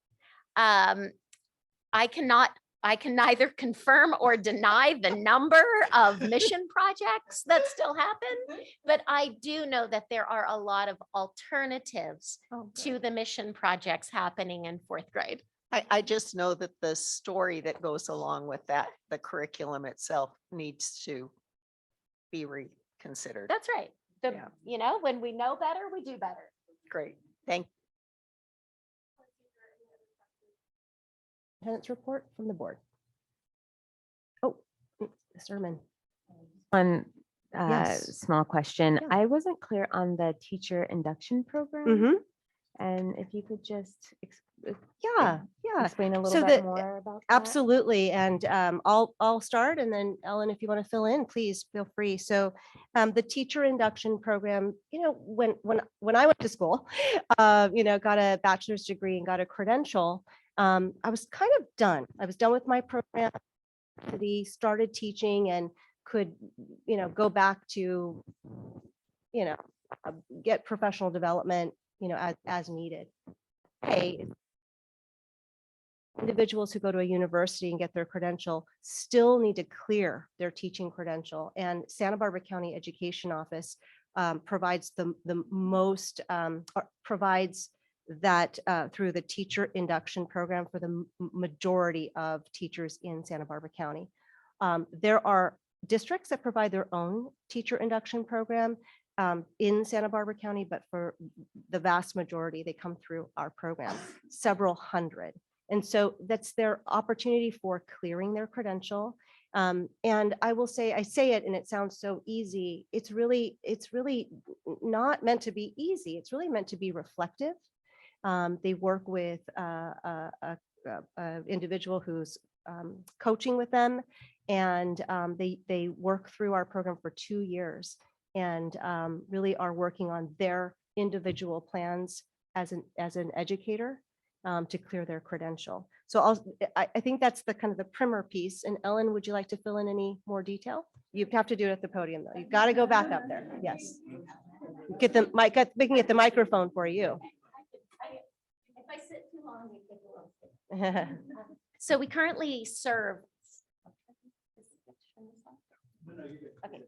Speaker 21: I can neither confirm or deny the number of mission projects that still happen, but I do know that there are a lot of alternatives to the mission projects happening in 4th grade.
Speaker 1: I just know that the story that goes along with that, the curriculum itself, needs to be reconsidered.
Speaker 21: That's right. When we know better, we do better.
Speaker 1: Great. Thank you.
Speaker 9: Attendance report from the board. Oh, Ms. Ehrman.
Speaker 8: One
Speaker 9: Yes.
Speaker 8: small question.
Speaker 9: Yeah.
Speaker 8: I wasn't clear on the teacher induction program. And if you could just
Speaker 9: Yeah, Yeah.
Speaker 3: explain a little
Speaker 9: So
Speaker 3: bit
Speaker 9: the-
Speaker 3: more about that?
Speaker 9: Absolutely. And I'll start, and then Ellen, if you want to fill in, please feel free. So the teacher induction program, when I went to school, got a bachelor's degree and got a credential, I was kind of done. I was done with my program. Started teaching and could, go back to, get professional development, as needed. Hey, individuals who go to a university and get their credential still need to clear their teaching credential. And Santa Barbara County Education Office provides the most, provides that through the teacher induction program for the majority of teachers in Santa Barbara County. There are districts that provide their own teacher induction program in Santa Barbara County, but for the vast majority, they come through our program, several hundred. And so that's their opportunity for clearing their credential. And I will say, I say it and it sounds so easy. It's really not meant to be easy. It's really meant to be reflective. They work with a individual who's coaching with them, and they work through our program for 2 years and really are working on their individual plans as an educator to clear their credential. So I think that's the kind of the primer piece. And Ellen, would you like to fill in any more detail? You have to do it at the podium though. You've got to go back up there. Yes. Get the mic, we can get the microphone for you.
Speaker 21: If I sit too long, you take a long. So we currently serve. Okay.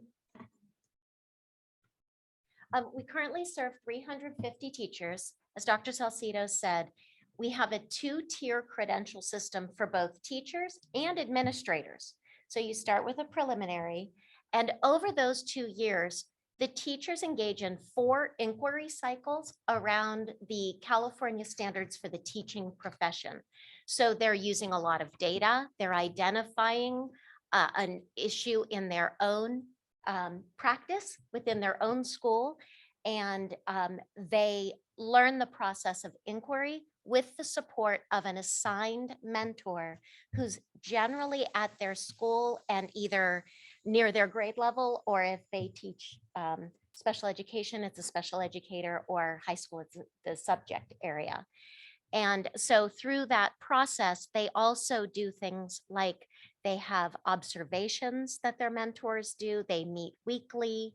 Speaker 21: We currently serve 350 teachers. As Dr. Salcido said, we have a 2-tier credential system for both teachers and administrators. So you start with a preliminary, and over those 2 years, the teachers engage in 4 inquiry cycles around the California standards for the teaching profession. So they're using a lot of data, they're identifying an issue in their own practice within their own school, and they learn the process of inquiry with the support of an assigned mentor who's generally at their school and either near their grade level, or if they teach special education, it's a special educator, or high school, it's the subject area. And so through that process, they also do things like they have observations that their mentors do. They meet weekly.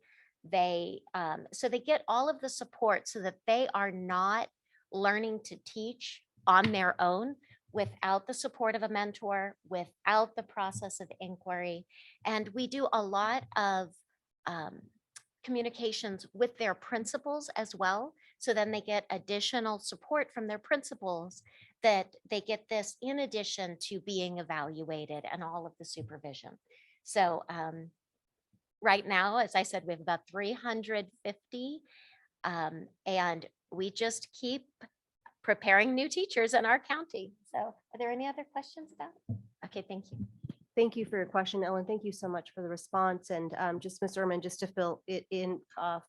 Speaker 21: So they get all of the support so that they are not learning to teach on their own without the support of a mentor, without the process of inquiry. And we do a lot of communications with their principals as well. So then they get additional support from their principals, that they get this in addition to being evaluated and all of the supervision. So right now, as I said, we have about 350, and we just keep preparing new teachers in our county. So are there any other questions about it? Okay, thank you.
Speaker 9: Thank you for your question, Ellen. Thank you so much for the response. And just Ms. Ehrman, just to fill it in a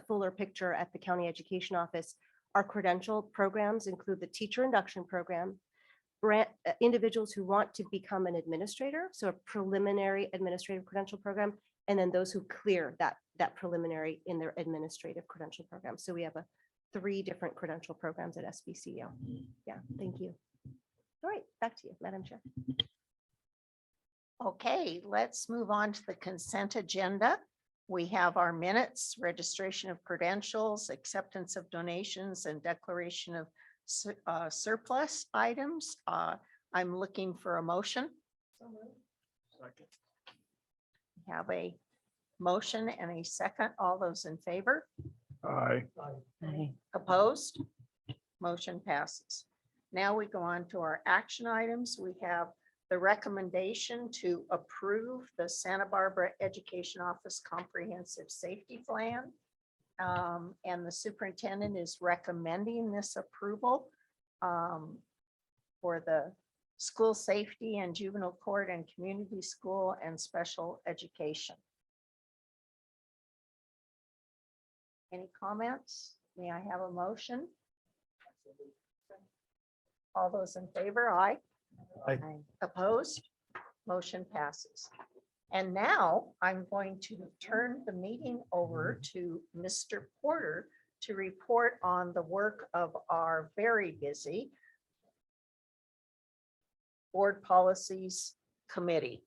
Speaker 9: fuller picture at the County Education Office, our credential programs include the teacher induction program, individuals who want to become an administrator, so a preliminary administrative credential program, and then those who clear that preliminary in their administrative credential program. So we have 3 different credential programs at SBCU. Yeah, thank you. All right, back to you, Madam Chair.
Speaker 1: Okay, let's move on to the consent agenda. We have our minutes, registration of credentials, acceptance of donations, and declaration of surplus items. I'm looking for a motion. We have a motion and a second. All those in favor?
Speaker 7: Aye.
Speaker 1: Opposed? Motion passes. Now we go on to our action items. We have the recommendation to approve the Santa Barbara Education Office Comprehensive Safety Plan. And the superintendent is recommending this approval for the school safety and juvenile court and community school and special education. Any comments? May I have a motion? All those in favor, aye.
Speaker 7: Aye.
Speaker 1: Opposed? Motion passes. And now I'm going to turn the meeting over to Mr. Porter to report on the work of our very busy Board Policies Committee.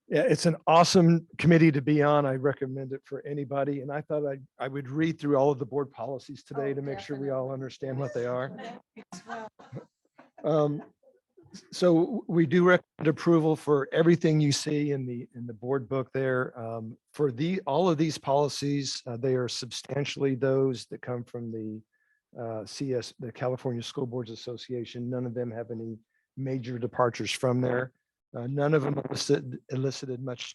Speaker 4: Yeah, it's an awesome committee to be on. I recommend it for anybody. And I thought I would read through all of the board policies today to make sure we all understand what they are. So we do recommend approval for everything you see in the board book there. For all of these policies, they are substantially those that come from the the California School Boards Association. None of them have any major departures from there. None of them elicited much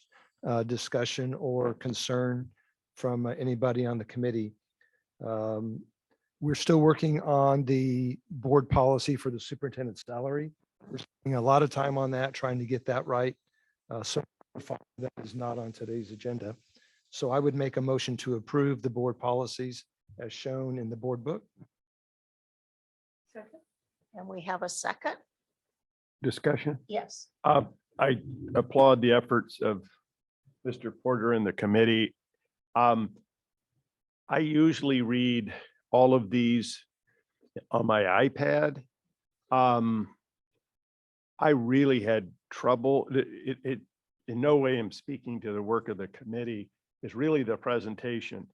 Speaker 4: discussion or concern from anybody on the committee. We're still working on the board policy for the superintendent's salary. We're spending a lot of time on that, trying to get that right. So that is not on today's agenda. So I would make a motion to approve the board policies as shown in the board book.
Speaker 1: And we have a second?
Speaker 7: Discussion.
Speaker 1: Yes.
Speaker 7: I applaud the efforts of Mr. Porter and the committee. I usually read all of these on my iPad. I really had trouble. It in no way am speaking to the work of the committee. It's really the presentation.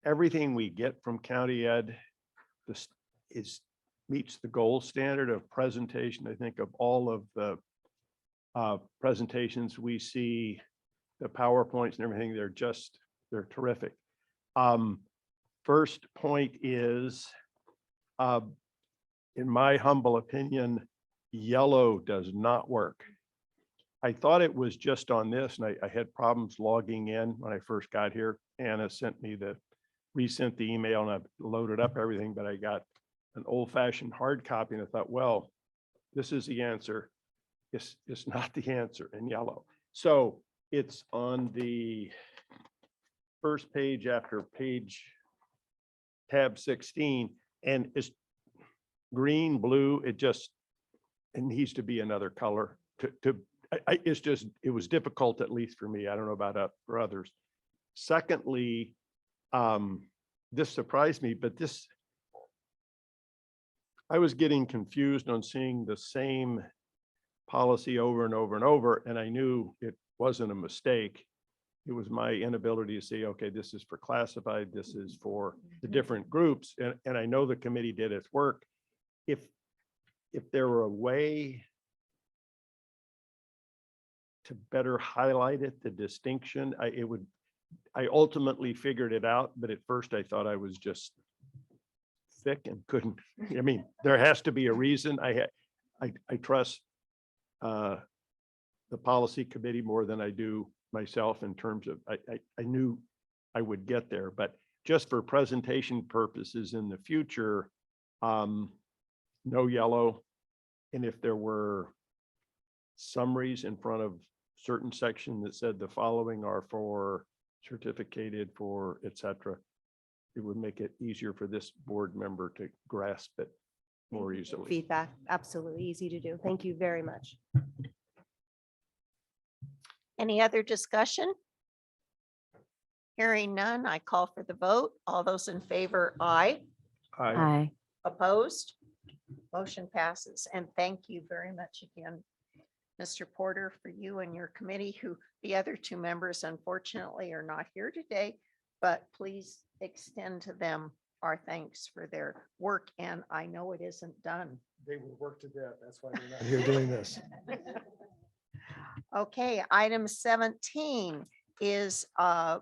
Speaker 7: Everything we get from County Ed meets the gold standard of presentation. I think of all of the presentations we see, the PowerPoints and everything, they're terrific. First point is, in my humble opinion, yellow does not work. I thought it was just on this, and I had problems logging in when I first got here. Anna resent the email, and I loaded up everything, but I got an old-fashioned hard copy, and I thought, well, this is the answer. It's not the answer in yellow. So it's on the first page after tab 16, and it's green, blue. It needs to be another color it was difficult, at least for me. I don't know about for others. Secondly, this surprised me, but I was getting confused on seeing the same policy over and over and over, and I knew it wasn't a mistake. It was my inability to see, okay, this is for classified, this is for the different groups, and I know the committee did its work. If there were a way to better highlight it, the distinction, I ultimately figured it out, but at first I thought I was just thick and couldn't. I mean, there has to be a reason. I trust the policy committee more than I do myself in terms of, I knew I would get there, but just for presentation purposes in the future, no yellow. And if there were summaries in front of certain section that said the following are for certificated for, et cetera, it would make it easier for this board member to grasp it more easily.
Speaker 9: Feedback, absolutely easy to do. Thank you very much.
Speaker 1: Any other discussion? Hearing none, I call for the vote. All those in favor, aye.
Speaker 7: Aye.
Speaker 1: Opposed? Motion passes. And thank you very much again, Mr. Porter, for you and your committee, who the other two members unfortunately are not here today, but please extend to them our thanks for their work. And I know it isn't done.
Speaker 4: They would work to death. That's why they're not here doing this.
Speaker 1: Okay, item 17 is to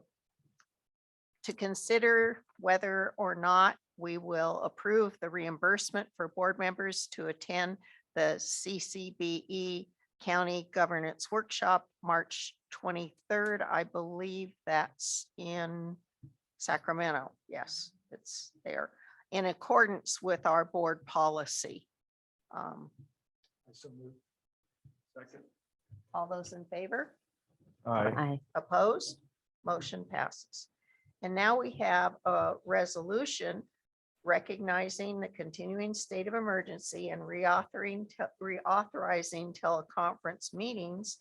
Speaker 1: consider whether or not we will approve the reimbursement for board members to attend the CCBE County Governance Workshop, March 23rd. I believe that's in Sacramento. Yes, it's there, in accordance with our board policy.
Speaker 4: So moved. Second.
Speaker 1: All those in favor?
Speaker 7: Aye.
Speaker 1: Opposed? Motion passes. And now we have a resolution recognizing the continuing state of emergency and reauthorizing teleconference meetings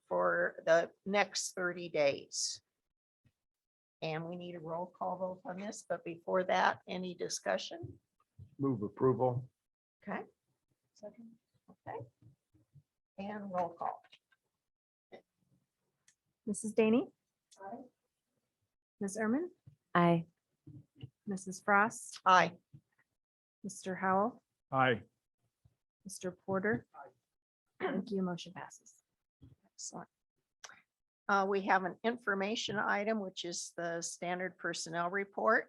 Speaker 1: for the next 30 days. And we need a roll call vote on this, but before that, any discussion?
Speaker 7: Move approval.
Speaker 1: Okay. Second. Okay. And roll call.
Speaker 5: Mrs. Daney, Ms. Ehrman,
Speaker 8: Aye.
Speaker 5: Mrs. Frost,
Speaker 1: Aye.
Speaker 5: Mr. Howell,
Speaker 7: Aye.
Speaker 5: Mr. Porter. Thank you. Motion passes.
Speaker 1: Excellent. We have an information item, which is the standard personnel report.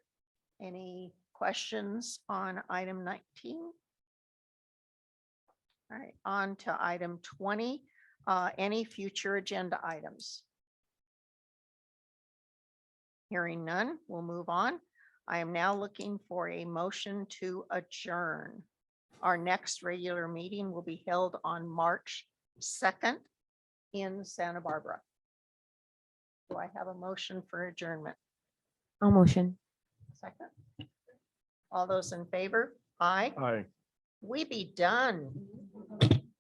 Speaker 1: Any questions on item 19? All right, on to item 20. Any future agenda items? Hearing none, we'll move on. I am now looking for a motion to adjourn. Our next regular meeting will be held on March 2nd in Santa Barbara. Do I have a motion for adjournment?
Speaker 8: I'll motion.
Speaker 1: Second. All those in favor? Aye.
Speaker 7: Aye.
Speaker 1: We be done.